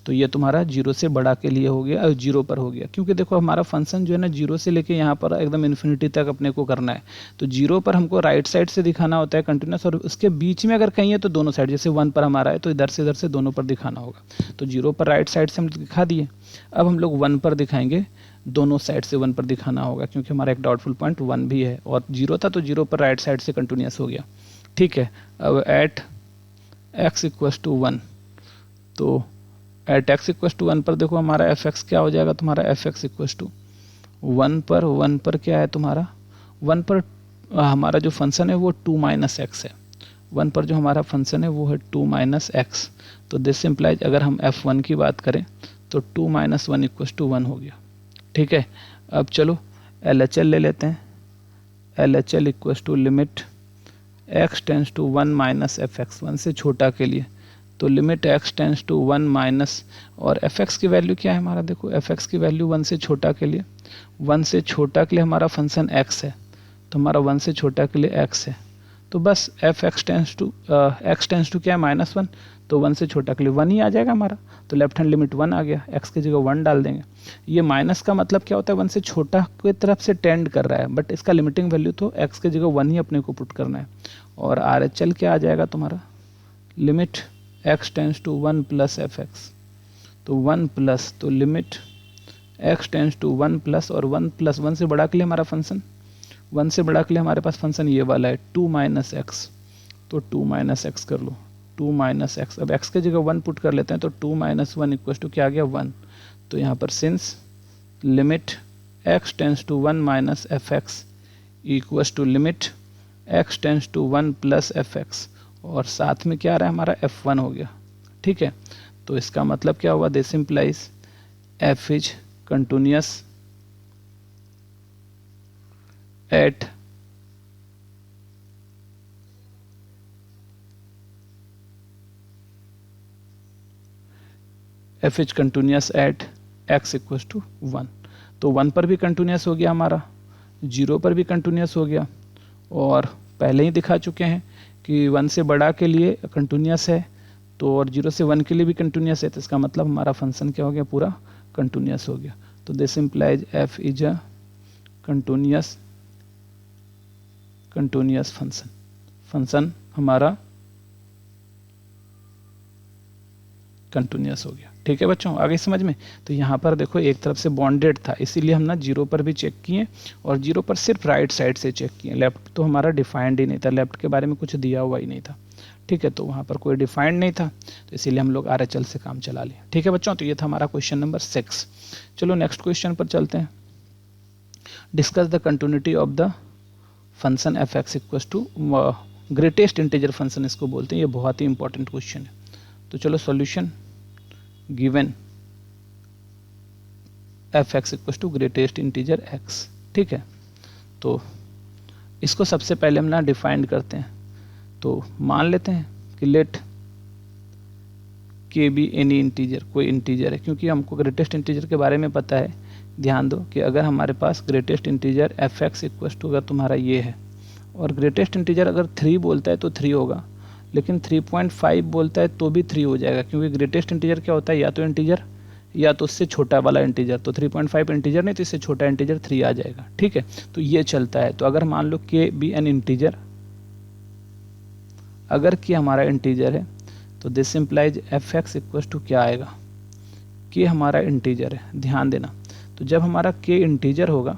[SPEAKER 1] तो ये तुम्हारा 0 से बड़ा के लिए हो गया और 0 पर हो गया, क्योंकि देखो हमारा फंक्शन जो है ना 0 से लेके यहाँ पर एकदम इन्फिनिटी तक अपने को करना है। तो 0 पर हमको राइट साइड से दिखाना होता है कंटिन्यूअस, और उसके बीच में अगर कहीं है तो दोनों साइड, जैसे 1 पर हमारा है तो इधर से दोनों पर दिखाना होगा। तो 0 पर राइट साइड से हम दिखा दिए, अब हम लोग 1 पर दिखाएंगे, दोनों साइड से 1 पर दिखाना होगा, क्योंकि हमारा एक डाउटफुल पॉइंट 1 भी है और 0 था, तो 0 पर राइट साइड से कंटिन्यूअस हो गया, ठीक है। अब एट x इक्वल टू 1, तो एट x इक्वल टू 1 पर देखो हमारा एफ एक्स क्या हो जाएगा तुम्हारा? एफ एक्स इक्वल टू 1 पर क्या है तुम्हारा? 1 पर हमारा जो फंक्शन है वो 2 माइनस एक्स है। 1 पर जो हमारा फंक्शन है वो है 2 माइनस एक्स। तो दिस इम्प्लाइज अगर हम f1 की बात करें तो 2 माइनस 1 इक्वल्स टू 1 हो गया। ठीक है, अब चलो LHL ले लेते हैं। LHL equals to limit x tends to 1 minus fx, 1 से छोटा के लिए तो limit x tends to 1 minus, और fx की वैल्यू क्या है हमारा, देखो fx की वैल्यू 1 से छोटा के लिए, 1 से छोटा के लिए हमारा फंक्शन x है, तो हमारा 1 से छोटा के लिए x है, तो बस x टेंस टू क्या है -1, तो 1 से छोटा के लिए 1 ही आ जाएगा हमारा, तो लेफ्ट हैंड लिमिट 1 आ गया, x की जगह 1 डाल देंगे। ये माइनस का मतलब क्या होता है, 1 से छोटा की तरफ से टेंड कर रहा है, बट इसका लिमिटिंग वैल्यू तो x की जगह 1 ही अपने को पुट करना है। और RHL क्या आ जाएगा तुम्हारा, limit x tends to 1 plus fx, तो 1 प्लस, तो limit x tends to 1 plus, और 1 प्लस 1 से बड़ा के लिए हमारा फंक्शन, 1 से बड़ा के लिए हमारे पास फंक्शन ये वाला है 2 माइनस एक्स, तो 2 माइनस एक्स कर लो, 2 माइनस एक्स, अब x की जगह 1 पुट कर लेते हैं, तो 2 माइनस 1 इक्वल टू क्या आ गया 1। तो यहाँ पर since limit x tends to 1 minus fx equal to limit x tends to 1 plus fx, और साथ में क्या आ रहा है हमारा f1 हो गया। ठीक है, तो इसका मतलब क्या हुआ, this implies f is continuous at f is continuous at x equals to 1, तो 1 पर भी कंटिन्यूअस हो गया हमारा, 0 पर भी कंटिन्यूअस हो गया, और पहले ही दिखा चुके हैं कि 1 से बड़ा के लिए कंटिन्यूअस है, तो और 0 से 1 के लिए भी कंटिन्यूअस है, तो इसका मतलब हमारा फंक्शन क्या हो गया, पूरा कंटिन्यूअस हो गया। तो this implies f is a continuous function हमारा कंटिन्यूअस हो गया। ठीक है बच्चों, आगे समझ में। तो यहाँ पर देखो एक तरफ से बॉन्डेड था, इसीलिए हम ना 0 पर भी चेक किए, और 0 पर सिर्फ राइट साइड से चेक किए, लेफ्ट तो हमारा डिफाइंड ही नहीं था, लेफ्ट के बारे में कुछ दिया हुआ ही नहीं था। ठीक है, तो वहाँ पर कोई डिफाइंड नहीं था, तो इसीलिए हम लोग RHL से काम चला लिए। ठीक है बच्चों, तो ये था हमारा क्वेश्चन नंबर 6। चलो नेक्स्ट क्वेश्चन पर चलते हैं। Discuss the continuity of the function fx equals to greatest integer function इसको बोलते हैं, ये बहुत ही इंपॉर्टेंट क्वेश्चन है। तो चलो solution given fx equals to greatest integer x। ठीक है, तो इसको सबसे पहले हम ना डिफाइंड करते हैं, तो मान लेते हैं कि लेट के बी एनी इंटीजर, कोई इंटीजर है, क्योंकि हमको ग्रेटेस्ट इंटीजर के बारे में पता है। ध्यान दो कि अगर हमारे पास greatest integer fx equals to अगर तुम्हारा ये है, और ग्रेटेस्ट इंटीजर अगर 3 बोलता है तो 3 होगा, लेकिन 3.5 बोलता है तो भी 3 हो जाएगा, क्योंकि ग्रेटेस्ट इंटीजर क्या होता है, या तो इंटीजर या तो उससे छोटा वाला इंटीजर, तो 3.5 इंटीजर नहीं तो इससे छोटा इंटीजर 3 आ जाएगा। ठीक है, तो ये चलता है। तो अगर मान लो के बी एन इंटीजर, अगर के हमारा इंटीजर है, तो this implies fx equals to क्या आएगा, के हमारा इंटीजर है। ध्यान देना, तो जब हमारा के इंटीजर होगा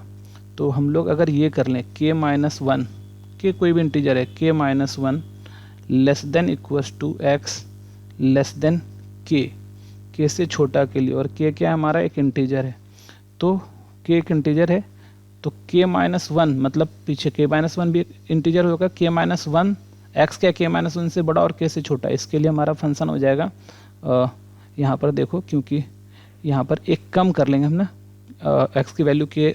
[SPEAKER 1] तो हम लोग अगर ये कर लें के माइनस 1, के कोई भी इंटीजर है, k minus 1 less than equals to x less than k से छोटा के लिए, और के क्या है हमारा एक इंटीजर है, तो के एक इंटीजर है, तो के माइनस 1 मतलब पीछे के माइनस 1 भी एक इंटीजर होगा, के माइनस 1 एक्स क्या के माइनस 1 से बड़ा और के से छोटा, इसके लिए हमारा फंक्शन हो जाएगा यहाँ पर देखो, क्योंकि यहाँ पर एक कम कर लेंगे हम ना, एक्स की वैल्यू के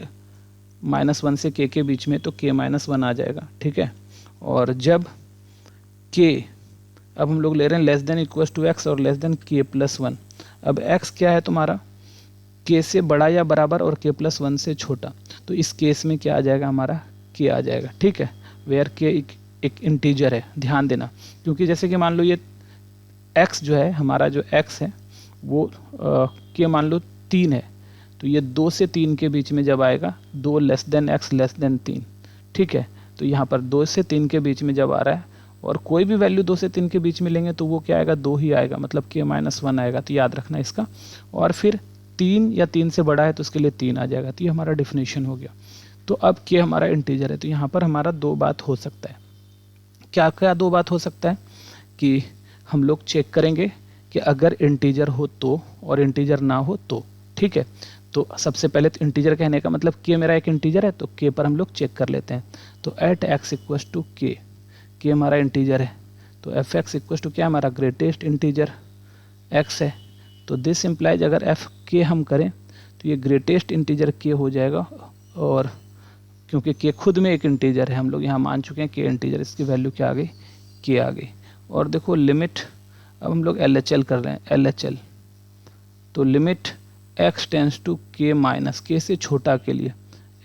[SPEAKER 1] माइनस 1 से के बीच में, तो के माइनस 1 आ जाएगा। ठीक है, और जब के अब हम लोग ले रहे हैं less than equals to x और लेस देन के प्लस 1, अब एक्स क्या है तुम्हारा के से बड़ा या बराबर और के प्लस 1 से छोटा, तो इस केस में क्या आ जाएगा हमारा के आ जाएगा। ठीक है, वेयर के एक इंटीजर है। ध्यान देना, क्योंकि जैसे कि मान लो ये एक्स जो है हमारा, जो एक्स है वो के मान लो 3 है, तो ये 2 से 3 के बीच में जब आएगा, 2 less than x less then 3। ठीक है, तो यहाँ पर 2 से 3 के बीच में जब आ रहा है, और कोई भी वैल्यू 2 से 3 के बीच में लेंगे तो वो क्या आएगा, 2 ही आएगा, मतलब के माइनस 1 आएगा, तो याद रखना इसका। और फिर 3 या 3 से बड़ा है तो उसके लिए 3 आ जाएगा, तो ये हमारा डिफिनेशन हो गया। तो अब के हमारा इंटीजर है, तो यहाँ पर हमारा 2 बात हो सकता है। क्या क्या 2 बात हो सकता है कि हम लोग चेक करेंगे कि अगर इंटीजर हो तो, और इंटीजर ना हो तो। ठीक है, तो सबसे पहले तो इंटीजर कहने का मतलब के मेरा एक इंटीजर है, तो के पर हम लोग चेक कर लेते हैं। तो एट एक्स इक्वस टू के हमारा इंटीजर है, तो एफ एक्स इक्वस टू क्या हमारा ग्रेटेस्ट इंटीजर एक्स है। तो दिस इम्प्लाइज अगर एफ के हम करें तो ये ग्रेटेस्ट इंटीजर के हो जाएगा, और क्योंकि के खुद में एक इंटीजर है, हम लोग यहाँ मान चुके हैं के इंटीजर, इसकी वैल्यू क्या आ गई, के आ गई। और देखो लिमिट, अब हम लोग LHL कर रहे हैं, LHL, तो limit x tends to k minus के से छोटा के लिए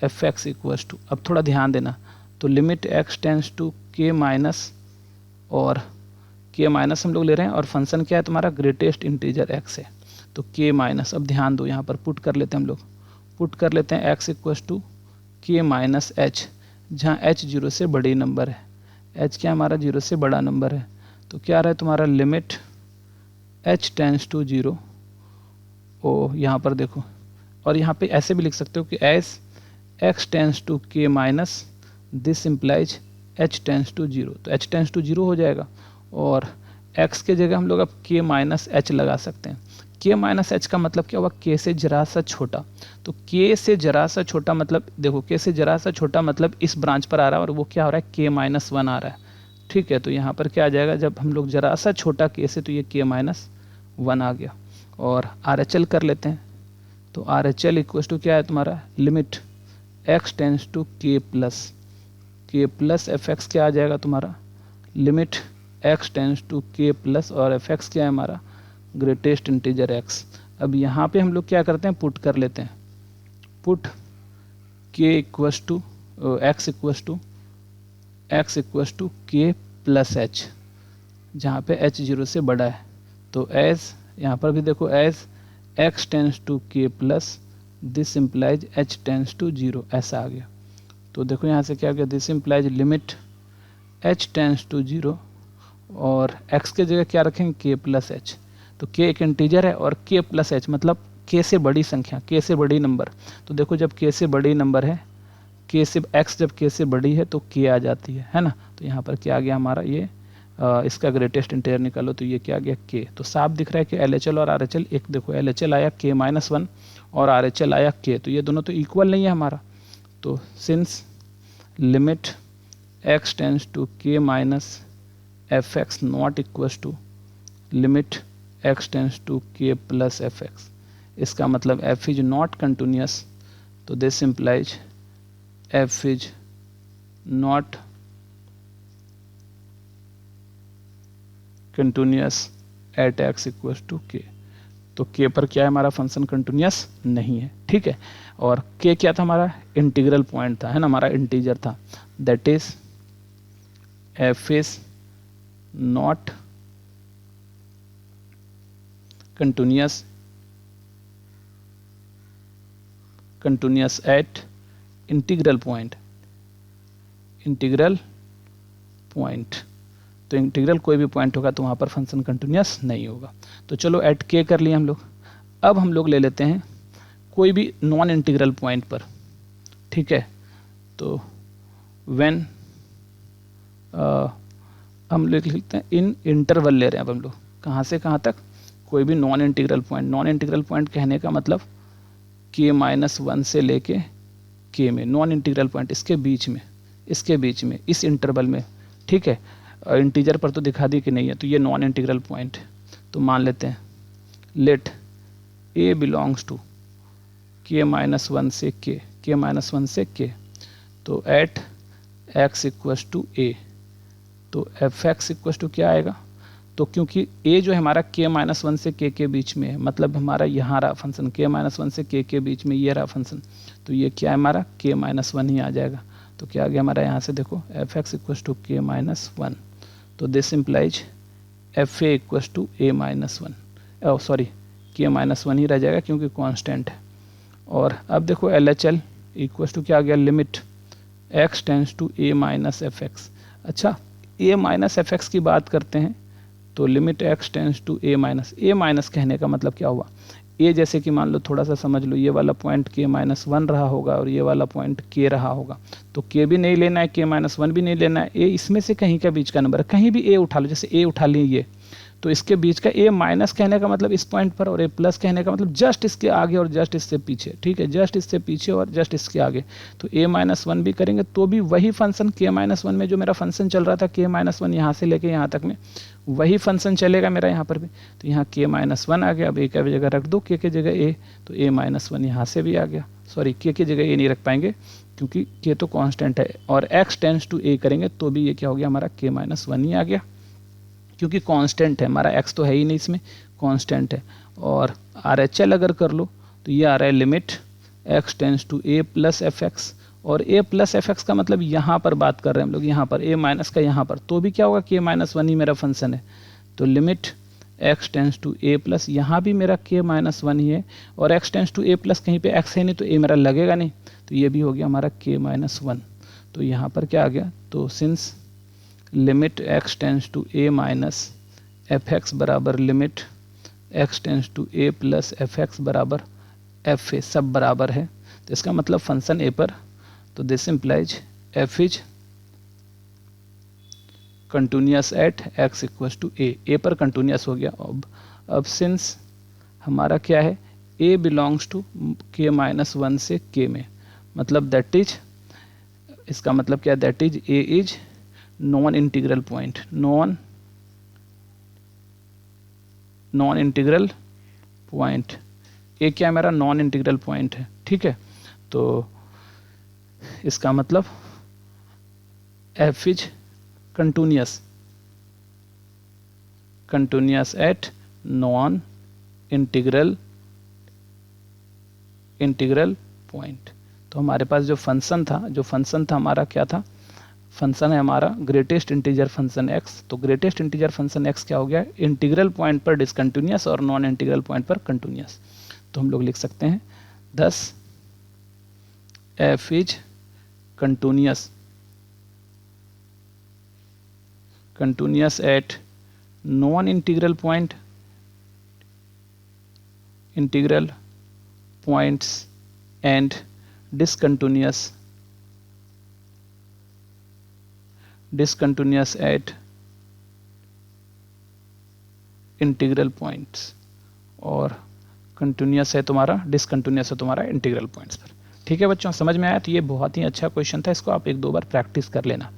[SPEAKER 1] एफ एक्स इक्वस टू, अब थोड़ा ध्यान देना, तो limit x tends to k minus, और के माइनस हम लोग ले रहे हैं, और फंक्शन क्या है तुम्हारा ग्रेटेस्ट इंटीजर x है, तो के माइनस। अब ध्यान दो, यहाँ पर पुट कर लेते हैं हम लोग, पुट कर लेते हैं x equals to k minus h, जहाँ h 0 से बड़ी नंबर है, h क्या हमारा 0 से बड़ा नंबर है, तो क्या रहा है तुम्हारा लिमिट h टेंस टू 0, ओ यहाँ पर देखो, और यहाँ पे ऐसे भी लिख सकते हो कि as x tends to k minus this implies h tends to 0, तो h टेंस टू 0 हो जाएगा, और x के जगह हम लोग अब k माइनस एच लगा सकते हैं। k माइनस एच का मतलब क्या हुआ, k से जरा सा छोटा, तो k से जरा सा छोटा मतलब देखो k से जरा सा छोटा मतलब इस ब्रांच पर आ रहा है, और वो क्या हो रहा है k माइनस 1 आ रहा है, ठीक है। तो यहाँ पर क्या आ जाएगा, जब हम लोग जरा सा छोटा k से, तो ये k माइनस 1 आ गया। और RHL कर लेते हैं, तो RHL इक्वस टू क्या है तुम्हारा limit x tends to k plus F x क्या आ जाएगा तुम्हारा limit x tends to k plus, और एफ एक्स क्या है हमारा ग्रेटेस्ट इंटीजर x। अब यहाँ पे हम लोग क्या करते हैं, पुट कर लेते हैं, put k equals to x equals to k plus h, जहाँ पे h 0 से बड़ा है, तो एज यहाँ पर भी देखो as x tends to k plus this implies h tends to 0, ऐसा आ गया। तो देखो यहाँ से क्या हो गया, this implies limit h tends to 0, और x के जगह क्या रखेंगे k प्लस h, तो k एक इंटीजर है, और k प्लस h मतलब k से बड़ी संख्या, k से बड़ी नंबर। तो देखो जब k से बड़ी नंबर है, k से x जब k से बड़ी है तो k आ जाती है ना। तो यहाँ पर क्या आ गया हमारा, ये इसका ग्रेटेस्ट इंटीजर निकालो, तो ये क्या आ गया k। तो साफ दिख रहा है कि LHL और RHL, एक देखो LHL आया k माइनस 1 और RHL आया k, तो ये दोनों तो इक्वल नहीं है हमारा। तो since limit x tends to k minus F x not equals to limit x tends to k plus F x, इसका मतलब f इज नॉट कंटिन्यूस, तो this implies f is not continuous at x equals to k। तो k पर क्या है हमारा function continuous नहीं है, ठीक है। और k क्या था हमारा इंटीग्रल पॉइंट था, है ना, हमारा इंटीजर था, that is f is not continuous at integral point। तो इंटीग्रल कोई भी पॉइंट होगा तो वहाँ पर फंक्शन कंटिन्यूस नहीं होगा। तो चलो एट के कर लिए हम लोग। अब हम लोग ले लेते हैं कोई भी नॉन इंटीग्रल पॉइंट पर, ठीक है। तो व्हेन हम लोग लिखते हैं इन इंटरवल ले रहे हैं अब हम लोग, कहाँ से कहाँ तक, कोई भी non integral point. Non integral point कहने का मतलब k माइनस 1 से लेके k में, नॉन इंटीग्रल पॉइंट इसके बीच में इस इंटरवल में, ठीक है। इंटीजर पर तो दिखा दी कि नहीं है, तो ये नॉन इंटीग्रल पॉइंट है। तो मान लेते हैं let a belongs to k minus 1 से k, तो at x equals to a, तो एफ एक्स इक्वस टू क्या आएगा, तो क्योंकि a जो है हमारा k माइनस 1 से k के बीच में है, मतलब हमारा यहाँ रहा फंक्शन k माइनस 1 से k के बीच में ये रहा फंक्शन, तो ये क्या है हमारा k माइनस 1 ही आ जाएगा। तो क्या आ गया हमारा, यहाँ से देखो f x equals to k minus 1, तो this implies f a equals to a minus 1, sorry k minus 1 ही रह जाएगा क्योंकि कांस्टेंट है। और अब देखो LHL इक्वस टू क्या आ गया, limit x tends to a minus F x. अच्छा, a माइनस एफ एक्स की बात करते हैं, तो limit x tends to a minus कहने का मतलब क्या हुआ, a जैसे कि मान लो, थोड़ा सा समझ लो, ये वाला पॉइंट k माइनस 1 रहा होगा और ये वाला पॉइंट k रहा होगा, तो k भी नहीं लेना है, k माइनस 1 भी नहीं लेना है, a इसमें से कहीं का बीच का नंबर है, कहीं भी a उठा लो, जैसे a उठा लें ये, तो इसके बीच का a माइनस कहने का मतलब इस पॉइंट पर, और a प्लस कहने का मतलब जस्ट इसके आगे और जस्ट इससे पीछे, ठीक है, जस्ट इससे पीछे और जस्ट इसके आगे। तो a माइनस वन भी करेंगे तो भी वही फंक्शन k माइनस वन में जो मेरा फंक्शन चल रहा था k माइनस वन यहाँ से लेके यहाँ तक में वही फंक्शन चलेगा मेरा यहाँ पर भी। तो यहाँ k माइनस वन आ गया, अब a की जगह रख दो k की जगह a, तो a माइनस वन यहाँ से भी आ गया, सॉरी k की जगह a नहीं रख पाएंगे क्योंकि k तो कांस्टेंट है, और x टेंस टू a करेंगे तो भी ये क्या हो गया हमारा k माइनस वन ही आ गया, क्योंकि कांस्टेंट है हमारा, x तो है ही नहीं इसमें, कांस्टेंट है। और RHL अगर कर लो तो ये आ रहा है limit x tends to a plus F x, और a प्लस एफ एक्स का मतलब यहाँ पर बात कर रहे हैं हम लोग, यहाँ पर a माइनस का यहाँ पर, तो भी क्या होगा k माइनस वन ही मेरा फंक्शन है। तो limit x tends to a plus, यहाँ भी मेरा k माइनस वन ही है, और x tends to a plus कहीं पे x है नहीं तो a मेरा लगेगा नहीं, तो ये भी हो गया हमारा k माइनस वन। तो यहाँ पर क्या आ गया, तो since limit x tends to a minus F x बराबर limit x tends to a plus F x बराबर एफ ए, सब बराबर है, तो इसका मतलब फंक्शन a पर, तो this implies f is continuous at x equals to a पर कंटिन्यूअस हो गया। अब सिंस हमारा क्या है, a belongs to k minus one से k में, मतलब दैट इज, इसका मतलब क्या, that is a is non integral point, non integral point, a क्या मेरा नॉन इंटीग्रल पॉइंट है, ठीक है। तो इसका मतलब F is continuous eight non integral point. तो हमारे पास जो फंक्शन था हमारा क्या था, फंक्शन है हमारा ग्रेटेस्ट इंटीजर फंक्शन x, तो ग्रेटेस्ट इंटीजर फंक्शन x क्या हो गया, इंटीग्रल पॉइंट पर डिसकंटिन्यूअस और नॉन इंटीग्रल पॉइंट पर कंटिन्यूअस। तो हम लोग लिख सकते हैं thus f is continuous eight non integral points and discontinuous at integral points, और कंटिन्यूअस है तुम्हारा, डिसकंटिन्यूअस है तुम्हारा इंटीग्रल पॉइंट्स पर। ठीक है बच्चों, समझ में आया? तो ये बहुत ही अच्छा क्वेश्चन था, इसको आप एक दो बार प्रैक्टिस कर लेना,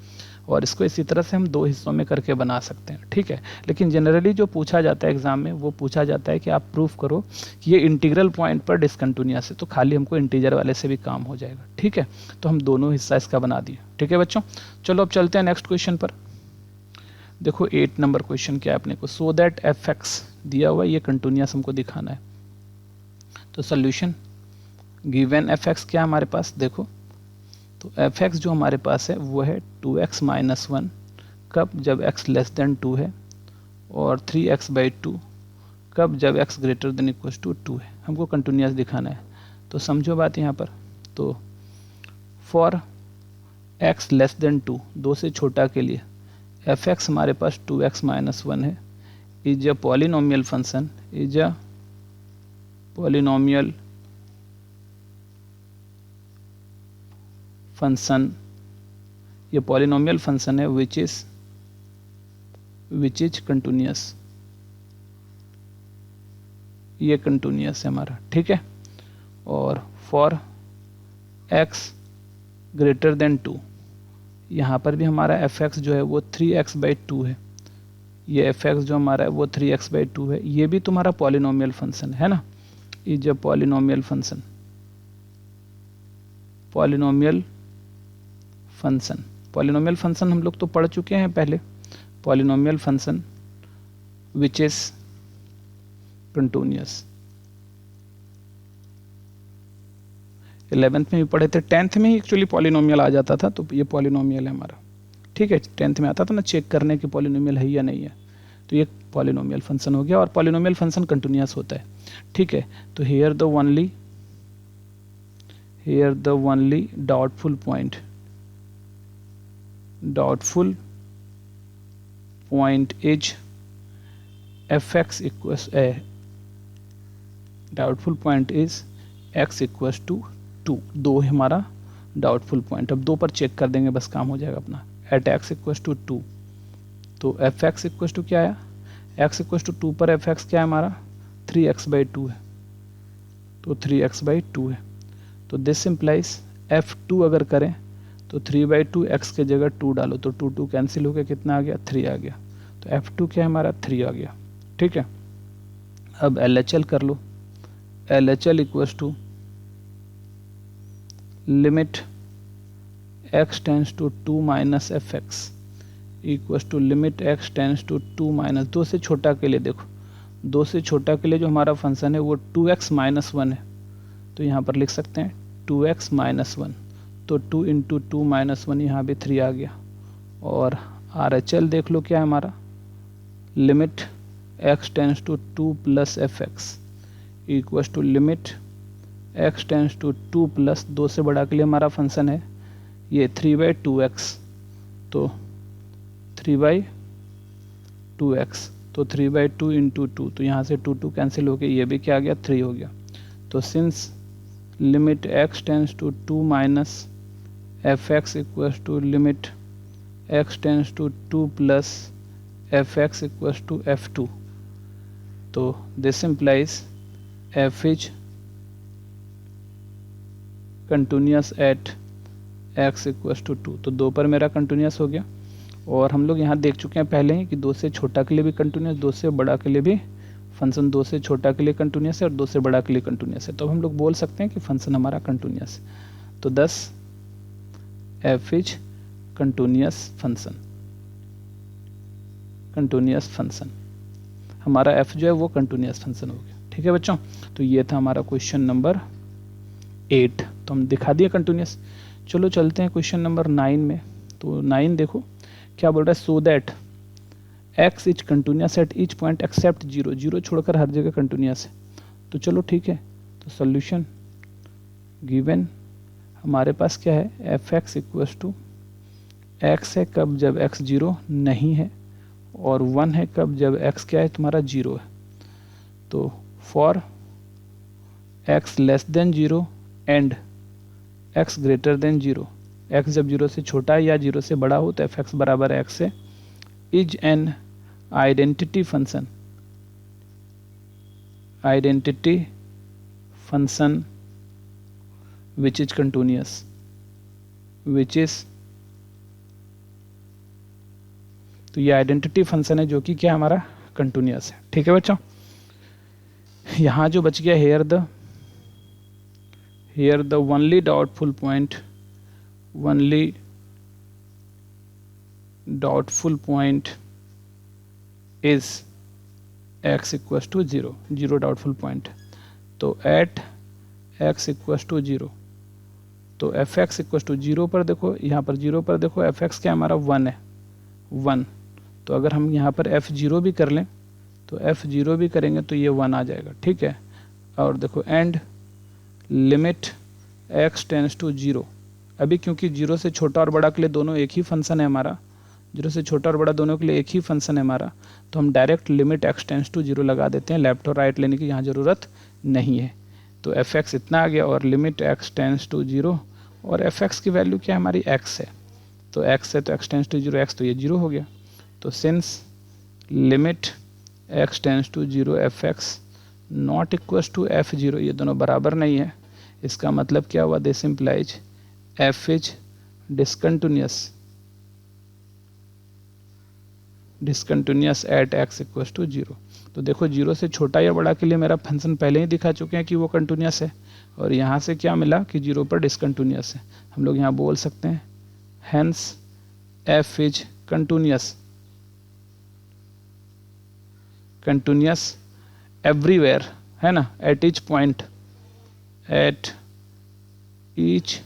[SPEAKER 1] और इसको इसी तरह से हम दो हिस्सों में करके बना सकते हैं, ठीक है। लेकिन जनरली जो पूछा जाता है एग्जाम में, वो पूछा जाता है कि आप प्रूफ करो कि ये इंटीग्रल पॉइंट पर डिसकंटिन्यूअस है, तो खाली हमको इंटीजर वाले से भी काम हो जाएगा, ठीक है। तो हम दोनों हिस्सा इसका बना दिए, ठीक है बच्चों। चलो अब चलते हैं नेक्स्ट क्वेश्चन पर। देखो 8 नंबर क्वेश्चन क्या है अपने को, सो दैट एफ एक्स दिया हुआ, ये कंटिन्यूअस हमको दिखाना है। तो सोल्यूशन गिवन एफ एक्स क्या है हमारे पास, देखो तो एफ एक्स जो हमारे पास है वो है 2x माइनस वन, कब, जब x लेस देन 2 है, और 3x/2 कब, जब x greater than equal to 2 है। हमको कंटिन्यूअस दिखाना है, तो समझो बात यहाँ पर, तो फॉर x लेस देन 2, 2 से छोटा के लिए एफ एक्स हमारे पास 2x माइनस वन है, is a polynomial function, is a polynomial function, ये पॉलिनोमियल फंक्शन है विच इज कंटिन्यूअस, ये कंटिन्यूअस है हमारा, ठीक है। और फॉर x ग्रेटर देन 2, यहाँ पर भी हमारा एफ एक्स जो है वो 3x/2 है, ये एफ एक्स जो हमारा है वो 3x/2 है, ये भी तुम्हारा पॉलिनोमियल फंक्शन है ना, is a polynomial function, polynomial function हम लोग तो पढ़ चुके हैं पहले, polynomial function which is continuous, 11th में भी पढ़े थे, 10th में ही एक्चुअली पॉलिनोमियल आ जाता था, तो ये पॉलिनोमियल है हमारा, ठीक है। 10th में आता था ना चेक करने की पॉलिनोमियल है या नहीं है, तो ये पॉलिनोमियल फंक्शन हो गया, और पॉलिनोमियल फंक्शन कंटिन्यूअस होता है, ठीक है। तो here the only doubtful point is f x equals doubtful point is x equals to 2, 2 हमारा डाउटफुल पॉइंट, अब 2 पर चेक कर देंगे बस काम हो जाएगा अपना, एट x इक्वल्स टू 2, तो एफ एक्स इक्वल्स टू क्या आया, x इक्वल टू 2 पर एफ एक्स क्या है हमारा 3x/2 है, तो 3x/2 है। तो दिस इम्प्लाइज f2 अगर करें तो 3/2 x के जगह 2 डालो तो 2 कैंसिल हो गया, कितना आ गया 3 आ गया। तो f2 क्या है हमारा 3 आ गया। ठीक है, अब LHL कर लो। LHL equals to limit x tends to 2 minus F x equals to limit x tends to 2 minus 2 से छोटा के लिए, देखो 2 से छोटा के लिए जो हमारा फंक्शन है वो 2x माइनस 1 है, तो यहाँ पर लिख सकते हैं 2x माइनस 1, तो 2 इंटू 2 माइनस 1 यहाँ भी 3 आ गया। और RHL देख लो क्या है हमारा limit x tends to 2 plus F x equals to limit x tends to 2 plus 2 से बड़ा के लिए हमारा फंक्शन है ये 3/2x, तो 3/2x, तो 3/2 इंटू 2, तो यहाँ से 2 कैंसिल हो गया, ये भी क्या आ गया 3 हो गया। तो since limit x tends to 2 minus F x equals to limit x tends to 2 plus F x equals to f2, तो this implies f is continuous at x equals to 2, तो 2 पर मेरा कंटिन्यूस हो गया। और हम लोग यहाँ देख चुके हैं पहले ही कि 2 से छोटा के लिए भी कंटिन्यूस, 2 से बड़ा के लिए भी फंक्शन 2 से छोटा के लिए कंटिन्यूस है और 2 से बड़ा के लिए कंटिन्यूस है, तो हम लोग बोल सकते हैं कि फंक्शन हमारा कंटिन्यूस है। तो 10 f is continuous function, continuous function हमारा f जो है वो कंटिन्यूस फंक्शन हो गया। ठीक है बच्चों, तो ये था हमारा क्वेश्चन नंबर 8, तो हम दिखा दिया कंटिन्यूस। चलो चलते हैं क्वेश्चन नंबर 9 में। तो 9 देखो क्या बोल रहा है, so that x is continuous eight each point accept 0, 0 छोड़कर हर जगह कंटिन्यूस है। तो चलो ठीक है, तो सोल्यूशन गिवन हमारे पास क्या है, f x equals to x है कब जब x 0 नहीं है, और 1 है कब जब x क्या है तुम्हारा 0 है। तो for x less than 0 and x greater than 0, x जब 0 से छोटा है या 0 से बड़ा हो तो एफ एक्स बराबर x से is an identity function, identity function which is continuous, which is, तो ये आइडेंटिटी फंक्शन है जो कि क्या हमारा कंटिन्यूस है। ठीक है बच्चों, यहाँ जो बच गया here the only doubtful point, only doubtful point is x equals to 0, 0 doubtful point। तो at x equals to 0, तो एफ एक्स इक्वल टू 0 पर देखो, यहाँ पर 0 पर देखो एफ एक्स क्या हमारा 1 है, 1, तो अगर हम यहाँ पर f0 भी कर लें तो f0 भी करेंगे तो ये 1 आ जाएगा। ठीक है, और देखो and limit x tends to 0, अभी क्योंकि 0 से छोटा और बड़ा के लिए दोनों एक ही फंक्शन है हमारा, 0 से छोटा और बड़ा दोनों के लिए एक ही फंक्शन है हमारा, तो हम direct limit x tends to 0 लगा देते हैं, लेफ्ट और राइट लेने की यहाँ ज़रूरत नहीं है। तो एफ एक्स इतना आ गया और लिमिट x टेंस टू 0, और एफ एक्स की वैल्यू क्या है हमारी x है, तो x है तो x टेंस टू 0, x तो ये 0 हो गया। तो since limit x tends to 0 f x not equals to f0, ये दोनों बराबर नहीं है, इसका मतलब क्या हुआ, this implies f is discontinuous, discontinuous at x equals to 0। तो देखो 0 से छोटा या बड़ा के लिए मेरा फंक्शन पहले ही दिखा चुके हैं कि वो कंटिन्यूस है, और यहाँ से क्या मिला कि 0 पर डिसकंटिन्यूस है। हम लोग यहाँ बोल सकते हैं hence f is continuous, continuous everywhere, है ना, at each point, at each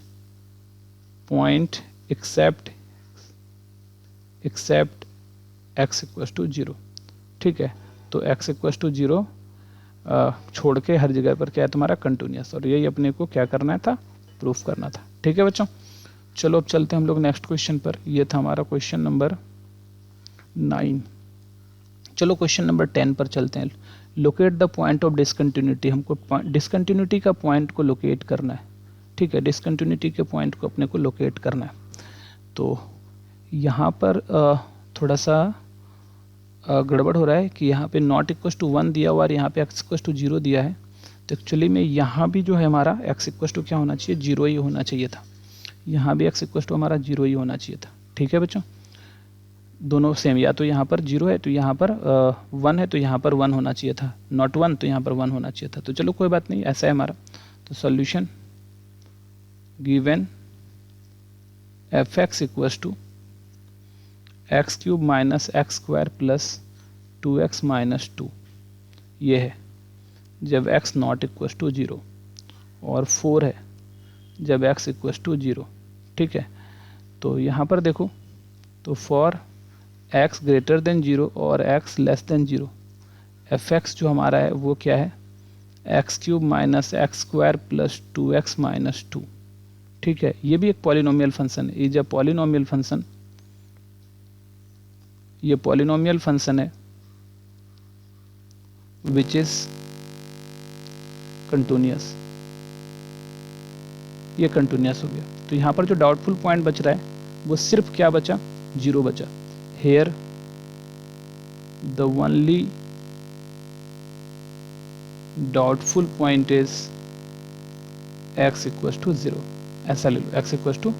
[SPEAKER 1] point except x equals to 0। ठीक है, तो x इक्वल्स टू 0 छोड़ के हर जगह पर क्या है तुम्हारा कंटिन्यूस, और यही अपने को क्या करना था, प्रूफ करना था। ठीक है बच्चों, चलो अब चलते हैं हम लोग नेक्स्ट क्वेश्चन पर। ये था हमारा क्वेश्चन नंबर 9। चलो क्वेश्चन नंबर 10 पर चलते हैं। Locate the point of discontinuity, हमको डिसकंटिन्यूटी का पॉइंट को लोकेट करना है। ठीक है, डिसकंटिन्यूटी के पॉइंट को अपने को लोकेट करना है। तो यहाँ पर थोड़ा सा गड़बड़ हो रहा है कि यहाँ पे नॉट इक्वल टू 1 दिया हुआ और यहाँ पे x इक्वल टू 0 दिया है। तो एक्चुअली में यहाँ भी जो है हमारा x इक्वल टू क्या होना चाहिए, 0 ही होना चाहिए था। यहाँ भी x इक्वल टू हमारा 0 ही होना चाहिए था। ठीक है बच्चों, दोनों सेम, या तो यहाँ पर 0 है तो यहाँ पर 1 है तो यहाँ पर 1 होना चाहिए था, नॉट 1 तो यहाँ पर 1 होना चाहिए था। तो चलो कोई बात नहीं, ऐसा है हमारा। तो solution given fx equal to x cube minus x square plus 2x minus 2, ये है जब x नॉट इक्वल टू 0, और 4 है जब x इक्वल टू 0। ठीक है, तो यहाँ पर देखो, तो फॉर x ग्रेटर देन 0 और x लेस देन 0, fx जो हमारा है वो क्या है, x cube minus x square plus 2x minus 2। ठीक है, ये भी एक पॉलिनोमियल फंक्शन है, इज अ पॉलिनोमियल फंक्शन, ये पॉलिनोमियल फंक्शन है विच इज कंटिन्यूअस, ये कंटिन्यूअस हो गया। तो यहाँ पर जो डाउटफुल पॉइंट बच रहा है वो सिर्फ क्या बचा, 0 बचा। Here the only doubtful point is x equal to 0, ऐसा ले लो, x इक्वल टू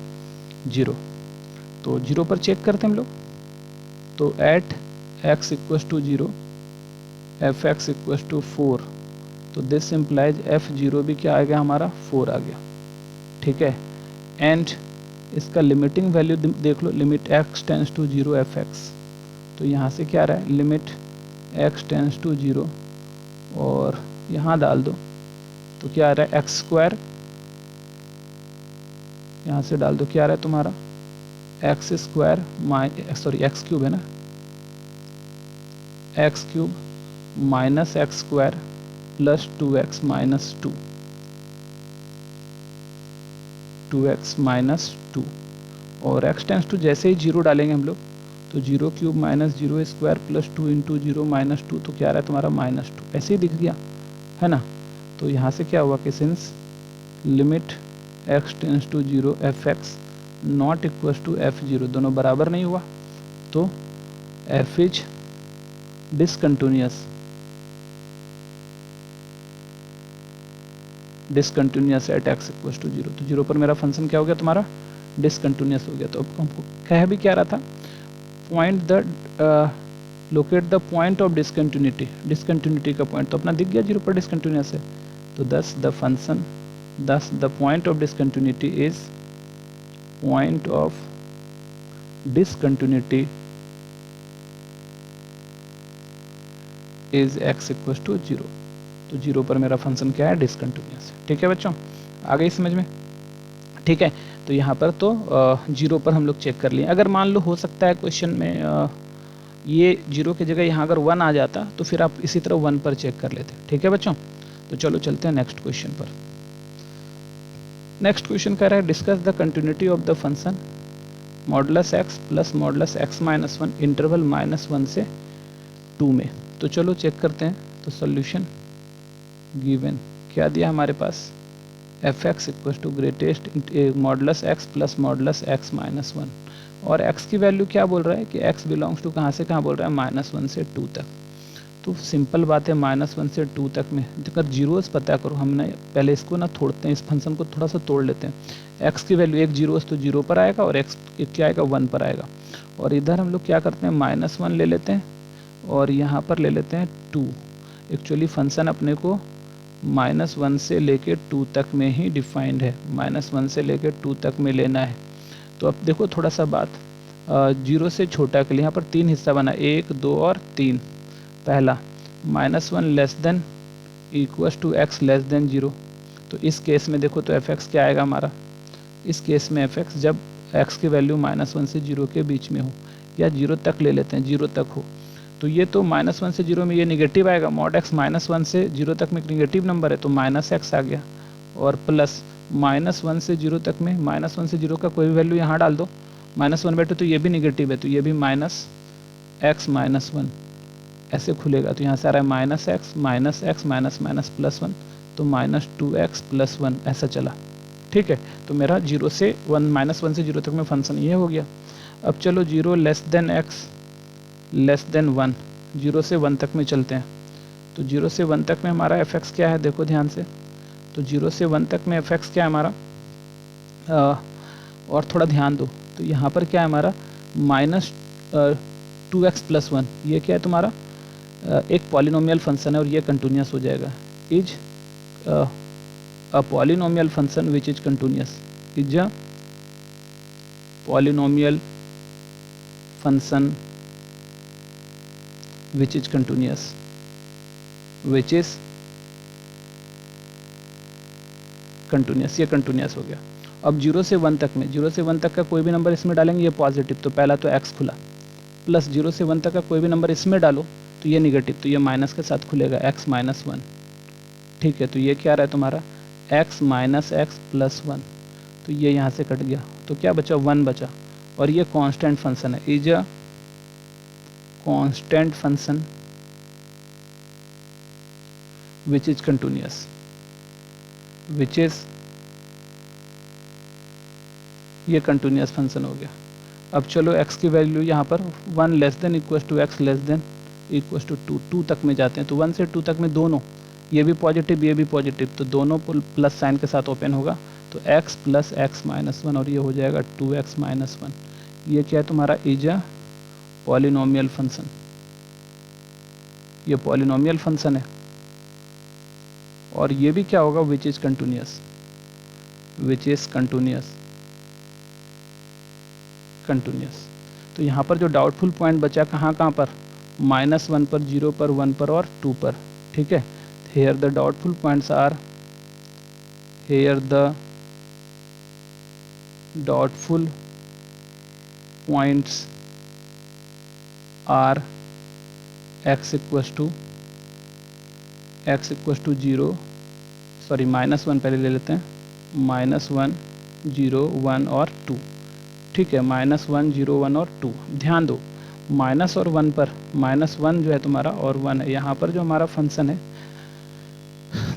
[SPEAKER 1] 0। तो 0 पर चेक करते हैं हम लोग। तो at x equal to 0 fx equal to 4, तो दिस इम्प्लाइज f0 भी क्या आ गया हमारा, 4 आ गया। ठीक है, एंड इसका लिमिटिंग वैल्यू देख लो, limit x tends to 0 fx, तो यहाँ से क्या आ रहा है, लिमिट x टेंस टू 0, और यहाँ डाल दो तो क्या आ रहा है, एक्स स्क्वायर, यहाँ से डाल दो क्या आ रहा है तुम्हारा, एक्स स्क्वायर एक्स क्यूब है ना, x cube minus x square plus 2x minus 2, 2x minus 2, और x टेंस टू जैसे ही 0 डालेंगे हम लोग, तो 0 cube minus 0 square plus 2 into 0 minus 2, तो क्या आ रहा है तुम्हारा माइनस 2, ऐसे ही दिख गया है ना। तो यहाँ से क्या हुआ कि since limit x tends to 0 fx not equal to f0, दोनों बराबर नहीं हुआ, तो f is discontinuous, discontinuous at x equal to 0। तो 0 पर मेरा फंक्शन क्या हो गया तुम्हारा, डिसकंटिन्यूअस हो गया। तो अब हमको कह भी क्या रहा था, point the locate the point of discontinuity, discontinuity का पॉइंट तो अपना दिख गया, 0 पर डिसकंटिन्यूअस है। तो thus the function, thus the point of discontinuity is point of discontinuity is x equal to 0। तो 0 पर मेरा फंक्शन क्या है, डिसकंटिन्यूअस है। ठीक है बच्चों, आ गई समझ में। ठीक है, तो यहाँ पर तो 0 पर हम लोग चेक कर लिए। अगर मान लो हो सकता है क्वेश्चन में ये 0 की जगह यहाँ अगर 1 आ जाता तो फिर आप इसी तरह 1 पर चेक कर लेते। ठीक है बच्चों, तो चलो चलते हैं नेक्स्ट क्वेश्चन पर। नेक्स्ट क्वेश्चन कह रहा है discuss the continuity of the function modulus x plus modulus x minus 1 interval -1 से 2 में। तो चलो चेक करते हैं। तो सॉल्यूशन गिवन क्या दिया हमारे पास, fx equal to greatest modulus x plus modulus x minus 1, और x की वैल्यू क्या बोल रहा है कि x बिलोंग्स टू कहाँ से कहाँ बोल रहा है, -1 से 2 तक। तो सिंपल बात है, -1 से 2 तक में अगर जीरोस पता करो, हमने पहले इसको ना तोड़ते हैं, इस फंक्शन को थोड़ा सा तोड़ लेते हैं। x की वैल्यू एक जीरोस तो 0 पर आएगा और x क्या आएगा, 1 पर आएगा। और इधर हम लोग क्या करते हैं, -1 ले लेते हैं और यहाँ पर ले लेते हैं 2। एक्चुअली फंक्शन अपने को -1 से लेके 2 तक में ही डिफाइंड है, -1 से लेके 2 तक में लेना है। तो अब देखो थोड़ा सा बात, 0 से छोटा के लिए यहाँ पर 3 हिस्सा बना, 1, 2 और 3। पहला -1 less than equal to x less than 0। तो इस केस में देखो तो fx क्या आएगा हमारा, इस केस में fx जब x की वैल्यू -1 से 0 के बीच में हो, या 0 तक ले लेते हैं, 0 तक हो, तो ये तो -1 से 0 में ये निगेटिव आएगा, मॉड x -1 से 0 तक में एक निगेटिव नंबर है तो -x आ गया, और प्लस -1 से 0 तक में -1 से 0 का कोई भी वैल्यू यहाँ डाल दो, -1 बैठे तो ये भी निगेटिव है तो ये भी -x -1 ऐसे खुलेगा। तो यहाँ से आ रहा है -x माइनस +1 तो -2x + 1 ऐसा चला। ठीक है, तो मेरा 0 से 1 -1 से 0 तक में फंक्शन ये हो गया। अब चलो 0 less then x less than 1, 0 से 1 तक में चलते हैं। तो 0 से 1 तक में हमारा एफ एक्स क्या है, देखो ध्यान से। तो 0 से 1 तक में एफ एक्स क्या है हमारा, और थोड़ा ध्यान दो। तो यहाँ पर क्या है हमारा -2x+1, ये क्या है तुम्हारा एक पॉलिनोमियल फंक्शन है और ये कंटिन्यूस हो जाएगा। Is a polynomial function which is continuous, is a polynomial function which is continuous, which is continuous, ये continuous हो गया। अब 0 से 1 तक में, 0 से 1 तक का कोई भी नंबर इसमें डालेंगे ये पॉजिटिव, तो पहला तो x खुला, प्लस 0 से 1 तक का कोई भी नंबर इसमें डालो तो ये निगेटिव, तो ये माइनस के साथ खुलेगा x-1। ठीक है, तो ये क्या आ रहा है तुम्हारा x-x+1, तो ये यहाँ से कट गया, तो क्या बचा 1 बचा, और ये कांस्टेंट फंक्शन है, is a constant function which is continuous, which is ये कंटिन्यूस फंक्शन हो गया। अब चलो x की वैल्यू यहाँ पर 1 less than equal to x less than equal to 2 तक में जाते हैं, तो 1 से 2 तक में दोनों, ये भी पॉजिटिव ये भी पॉजिटिव, तो दोनों प्लस साइन के साथ ओपन होगा, तो x प्लस x-1 और ये हो जाएगा 2x-1। ये क्या है तुम्हारा इज अ पॉलिनोमियल फंक्शन, ये पॉलिनोमियल फंक्शन है। और ये भी क्या होगा which is continuous, which is continuous, continuous. तो यहाँ पर जो डाउटफुल पॉइंट बचा कहाँ कहाँ पर, -1 पर, 0 पर, 1 पर और 2 पर। ठीक है, here the doubtful points are, here the doubtful points are x equals to 0, sorry -1 पहले ले लेते हैं, -1, 0, 1 और 2। ठीक है, -1, 0, 1 और 2। ध्यान दो माइनस और 1 पर, -1 जो है तुम्हारा और 1 है, यहाँ पर जो हमारा फंक्शन है,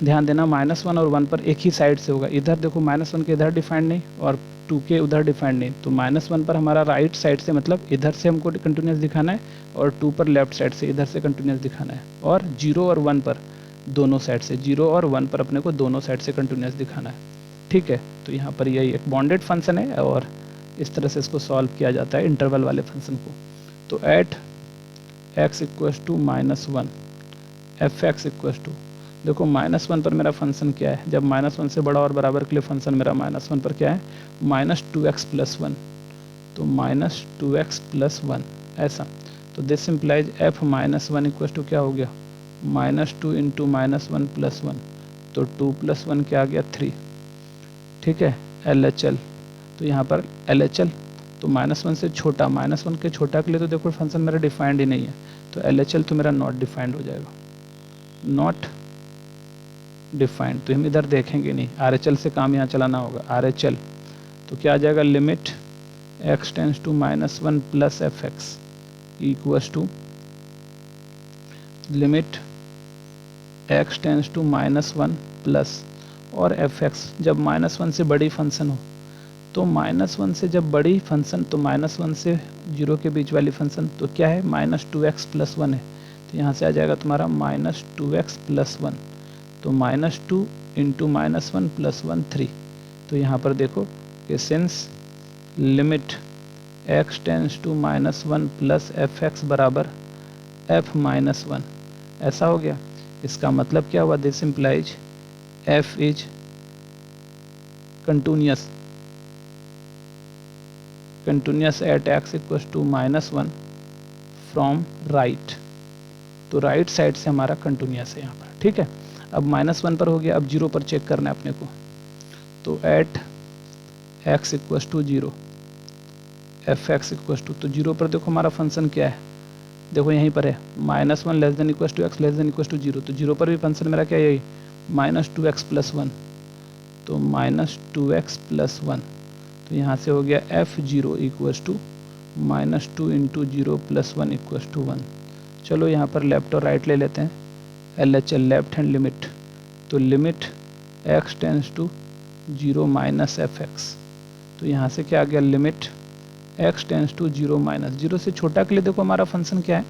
[SPEAKER 1] ध्यान देना -1 और 1 पर एक ही साइड से होगा। इधर देखो -1 के इधर डिफाइंड नहीं और 2 के उधर डिफाइंड नहीं, तो -1 पर हमारा राइट साइड से, मतलब इधर से हमको कंटिन्यूस दिखाना है, और 2 पर लेफ्ट साइड से इधर से कंटिन्यूस दिखाना है, और 0 और 1 पर दोनों साइड से, 0 और 1 पर अपने को दोनों साइड से कंटिन्यूस दिखाना है। ठीक है, तो यहाँ पर यही एक बॉन्डेड फंक्शन है और इस तरह से इसको सॉल्व किया जाता है इंटरवल वाले फंक्शन को। तो at x equals to -1 f x equals to, देखो -1 पर मेरा फंक्शन क्या है, जब -1 से बड़ा और बराबर के लिए फंक्शन मेरा -1 पर क्या है, -2x+1, तो -2x+1 ऐसा। तो this implies f-1 equals to क्या हो गया, -2 इंटू -1+1, तो 2 + 1 क्या आ गया 3। ठीक है, LHL, तो यहाँ पर LHL तो -1 से छोटा, -1 के छोटा के लिए तो देखो फंक्शन मेरा डिफाइंड ही नहीं है, तो LHL तो मेरा नॉट डिफाइंड हो जाएगा, नॉट डिफाइंड, तो हम इधर देखेंगे नहीं, RHL से काम यहाँ चलाना होगा। RHL तो क्या आ जाएगा, limit x tends to -1 plus F x equals to limit x tends to -1 plus और एफ एक्स, जब -1 से बड़ी फंक्शन हो, तो -1 से जब बड़ी फंक्शन, तो -1 से 0 के बीच वाली फंक्शन तो क्या है, -2x+1 है, तो यहाँ से आ जाएगा तुम्हारा -2x+1, तो -2 इंटू -1 + 1 3। तो यहाँ पर देखो कि since limit x tends to -1 plus F x बराबर f-1, ऐसा हो गया। इसका मतलब क्या हुआ, this implies f is continuous, continuous at x equals to -1 from right, तो राइट साइड से हमारा कंटिन्यूस है यहाँ पर। ठीक है, अब -1 पर हो गया, अब 0 पर चेक करना है अपने को, तो at x equals to 0 f x equals to, तो 0 पर देखो हमारा फंक्शन क्या है, देखो यहीं पर है, -1 less than equals to x less than equals to 0, तो 0 पर भी फंक्शन मेरा क्या है, यही -2x+1, तो -2x+1, तो यहाँ से हो गया f0 equals to -2 into 0 + 1 equals to 1। चलो यहाँ पर लेफ्ट और राइट ले लेते हैं, LHL लेफ्ट हैंड लिमिट, तो limit x tends to 0 minus F x, तो यहाँ से क्या आ गया, limit x tends to 0 minus, 0 से छोटा के लिए देखो हमारा फंक्शन क्या है,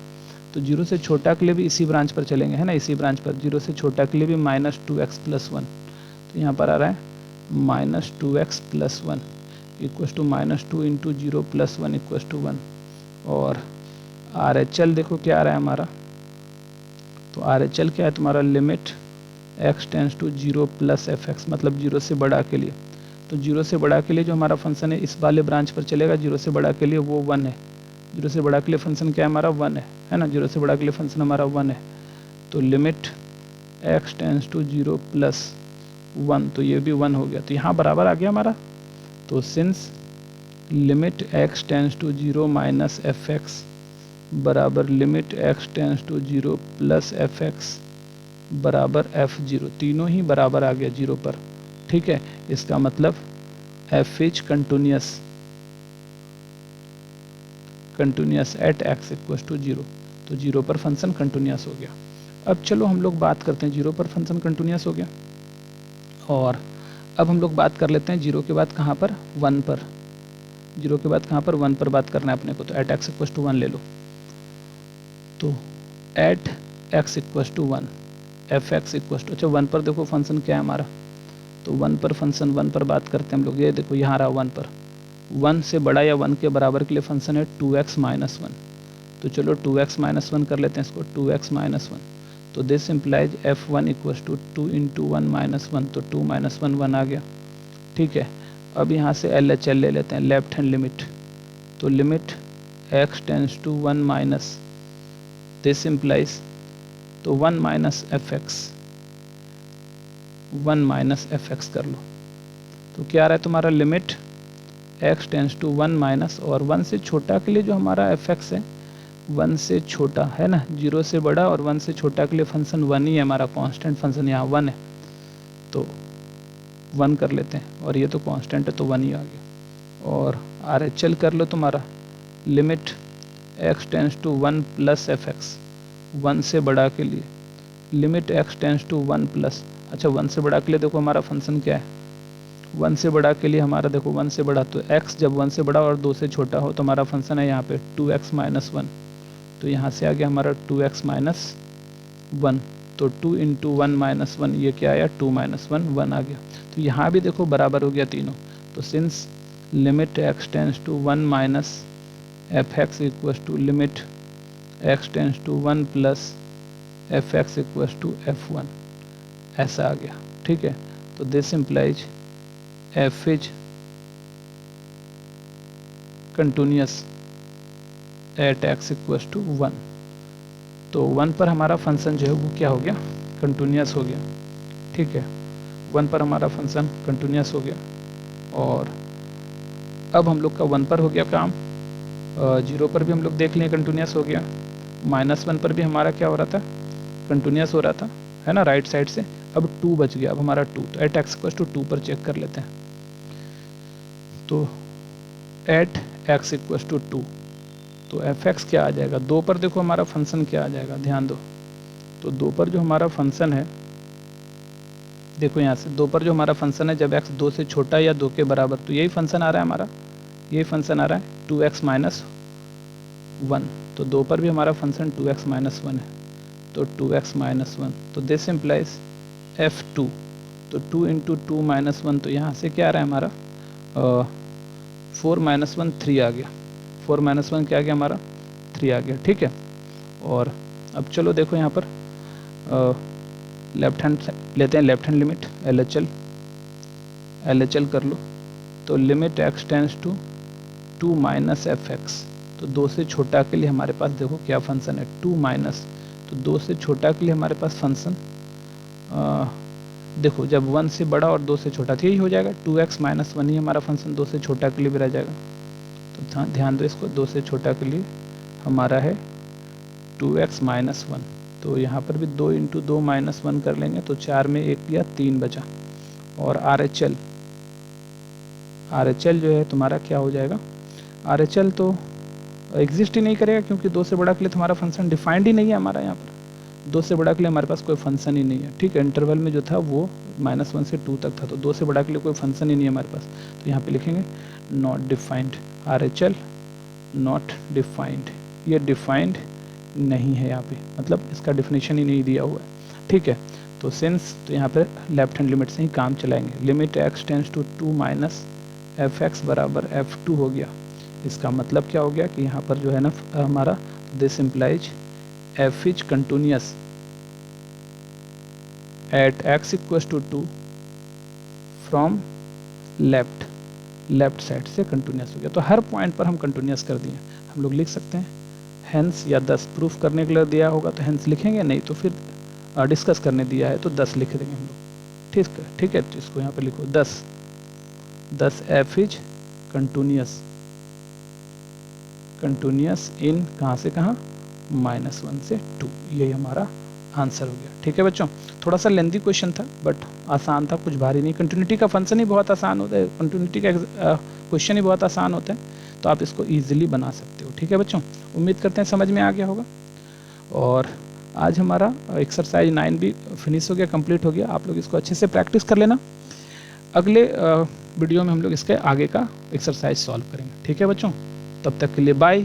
[SPEAKER 1] तो 0 से छोटा के लिए भी इसी ब्रांच पर चलेंगे, है ना, इसी ब्रांच पर 0 से छोटा के लिए भी -2x + 1, तो यहाँ पर आ रहा है -2x + 1 इक्वस टू -2 × 0 + 1 = 1। और RHL देखो क्या आ रहा है हमारा, तो RHL क्या है तुम्हारा, limit x tends to 0 + fx, मतलब 0 से बड़ा के लिए। तो 0 से बड़ा के लिए जो हमारा फंक्शन है इस वाले ब्रांच पर चलेगा, 0 से बड़ा के लिए वो 1 है। 0 से बड़ा के लिए फंक्शन क्या है हमारा, 1 है ना, 0 से बड़ा के लिए फंक्शन हमारा 1 है। तो लिमिट x टेंड्स टू 0 + 1, तो ये भी 1 हो गया, तो यहाँ बराबर आ गया हमारा। तो since limit x tends to 0 - fx बराबर limit x tends to 0 + fx बराबर f0, तीनों ही बराबर आ गया 0 पर, ठीक है। इसका मतलब f is continuous at x = 0, तो 0 पर फंक्शन कंटिन्यूअस हो गया। अब चलो हम लोग बात करते हैं, 0 पर फंक्शन कंटिन्यूअस हो गया, और अब हम लोग बात कर लेते हैं 0 के बाद कहाँ पर, 1 पर। 0 के बाद कहाँ पर, 1 पर बात करना है अपने को, तो एट x = 1 ले लो। तो एट x = 1 fx = अच्छा 1 पर देखो फंक्शन क्या है हमारा, तो 1 पर फंक्शन, 1 पर बात करते हैं हम लोग। ये देखो यहाँ रहा 1 पर, 1 से बड़ा या 1 के बराबर के लिए फंक्शन है 2x - 1, तो चलो 2x - 1 कर लेते हैं इसको, 2x - 1, तो दिस इम्प्लाइज f1 = 2 × 1 - 1, तो 2 - 1 1 आ गया, ठीक है। अब यहाँ से LHL ले लेते हैं, लेफ्ट हैंड लिमिट, तो limit x tends to 1 - this implies, तो 1 - fx, 1 - fx कर लो, तो क्या आ रहा है तुम्हारा, लिमिट x टेंड्स टू 1 - और 1 से छोटा के लिए जो हमारा fx है, 1 से छोटा है ना, 0 से बड़ा और 1 से छोटा के लिए फंक्शन 1 ही है हमारा, कांस्टेंट फंक्शन यहाँ 1 है, तो 1 कर लेते हैं, और ये तो कांस्टेंट है तो 1 ही आ गया। और RHL कर लो तुम्हारा, limit x tends to 1 + fx, 1 से बड़ा के लिए, लिमिट x टेंड्स टू 1 +, अच्छा 1 से बड़ा के लिए देखो हमारा फंक्शन क्या है, 1 से बड़ा के लिए हमारा देखो 1 से बड़ा, तो x जब 1 से बड़ा और 2 से छोटा हो तो हमारा फंक्शन है यहाँ पे 2x - 1, तो यहाँ से आ गया हमारा 2x - 1, तो 2 × 1 - 1 ये क्या आया, 2 - 1 1 आ गया, तो यहाँ भी देखो बराबर हो गया तीनों। तो since limit x tends to 1 - fx = limit x tends to 1 + fx = f1, ऐसा आ गया, ठीक है। तो this implies f is continuous at x = 1, तो 1 पर हमारा फंक्शन जो है वो क्या हो गया, कंटिन्यूअस हो गया, ठीक है। 1 पर हमारा फंक्शन कंटिन्यूअस हो गया, और अब हम लोग का 1 पर हो गया काम, 0 पर भी हम लोग देख लें कंटिन्यूअस हो गया, -1 पर भी हमारा क्या हो रहा था, कंटिन्यूअस हो रहा था, है ना, राइट साइड से। अब 2 बच गया, अब हमारा 2, तो एट x = 2 पर चेक कर लेते हैं, तो एट x = 2, तो fx क्या आ जाएगा, 2 पर देखो हमारा फंक्शन क्या आ जाएगा, ध्यान दो, तो 2 पर जो हमारा फंक्शन है, देखो यहाँ से 2 पर जो हमारा फंक्शन है, जब x 2 से छोटा या 2 के बराबर, तो यही फंक्शन आ रहा है हमारा, यही फंक्शन आ रहा है 2x - 1, तो 2 पर भी हमारा फंक्शन 2x - 1 है, तो 2x - 1, तो दिस इम्प्लाइज f2, तो 2 × 2 - 1, तो यहाँ से क्या आ रहा है हमारा 4 - 1 3 आ गया, 4 - 1 क्या आ गया हमारा, 3 आ गया, ठीक है। और अब चलो देखो यहाँ पर लेफ्ट हैंड लेते हैं, लेफ्ट हैंड लिमिट LHL कर लो, तो limit x tends to 2 - fx, तो 2 से छोटा के लिए हमारे पास देखो क्या फंक्शन है, 2 तो 2 से छोटा के लिए हमारे पास फंक्शन देखो जब 1 से बड़ा और 2 से छोटा, तो यही हो जाएगा 2x - 1 ही हमारा फंक्शन 2 से छोटा के लिए भी रह जाएगा, तो ध्यान दो इसको, 2 से छोटा के लिए हमारा है 2x - 1, तो यहाँ पर भी 2 × 2 - 1 कर लेंगे, तो 4 में 1 गया, 3 बचा। और RHL जो है तुम्हारा क्या हो जाएगा, RHL तो एग्जिस्ट ही नहीं करेगा, क्योंकि 2 से बड़ा के लिए तुम्हारा फंक्शन डिफाइंड ही नहीं है हमारा, यहाँ पर 2 से बड़ा के लिए हमारे पास कोई फंक्शन ही नहीं है, ठीक है। इंटरवल में जो था वो -1 से 2 तक था, तो 2 से बड़ा के लिए कोई फंक्शन ही नहीं है हमारे पास, तो यहाँ पे लिखेंगे not defined, RHL not defined, ये डिफाइंड नहीं है यहाँ पे, मतलब इसका डिफिनेशन ही नहीं दिया हुआ है। ठीक है, तो सिंस तो यहाँ पे लेफ्ट हैंड लिमिट से ही काम चलाएंगे। Limit x tends to 2 minus fx बराबर f2 हो गया। इसका मतलब क्या हो गया कि यहाँ पर जो है ना हमारा this implies f is continuous at x equals to 2 from left side से कंटिन्यूअस हो गया। तो हर पॉइंट पर हम कंटिन्यूअस कर दिए। हम लोग लिख सकते हैं हेंस, या 10 प्रूफ करने के लिए दिया होगा तो हेंस लिखेंगे, नहीं तो फिर डिस्कस करने दिया है तो 10 लिख देंगे हम लोग। ठीक है, तो इसको यहाँ पे लिखो 10 एफ इज कंटिन्यूअस इन कहाँ से कहाँ, -1 से 2। यही हमारा आंसर हो गया। ठीक है बच्चों, थोड़ा सा लेंदी क्वेश्चन था बट आसान था, कुछ भारी नहीं। कंटिन्यूटी का फंक्शन ही बहुत आसान होता है, कंटिन्यूटी का क्वेश्चन ही बहुत आसान होता है, तो आप इसको ईजिली बना सकते हो। ठीक है बच्चों, उम्मीद करते हैं समझ में आ गया होगा। और आज हमारा एक्सरसाइज 9 भी फिनिश हो गया, कंप्लीट हो गया। आप लोग इसको अच्छे से प्रैक्टिस कर लेना। अगले वीडियो में हम लोग इसके आगे का एक्सरसाइज सॉल्व करेंगे। ठीक है बच्चों, तब तक के लिए बाय।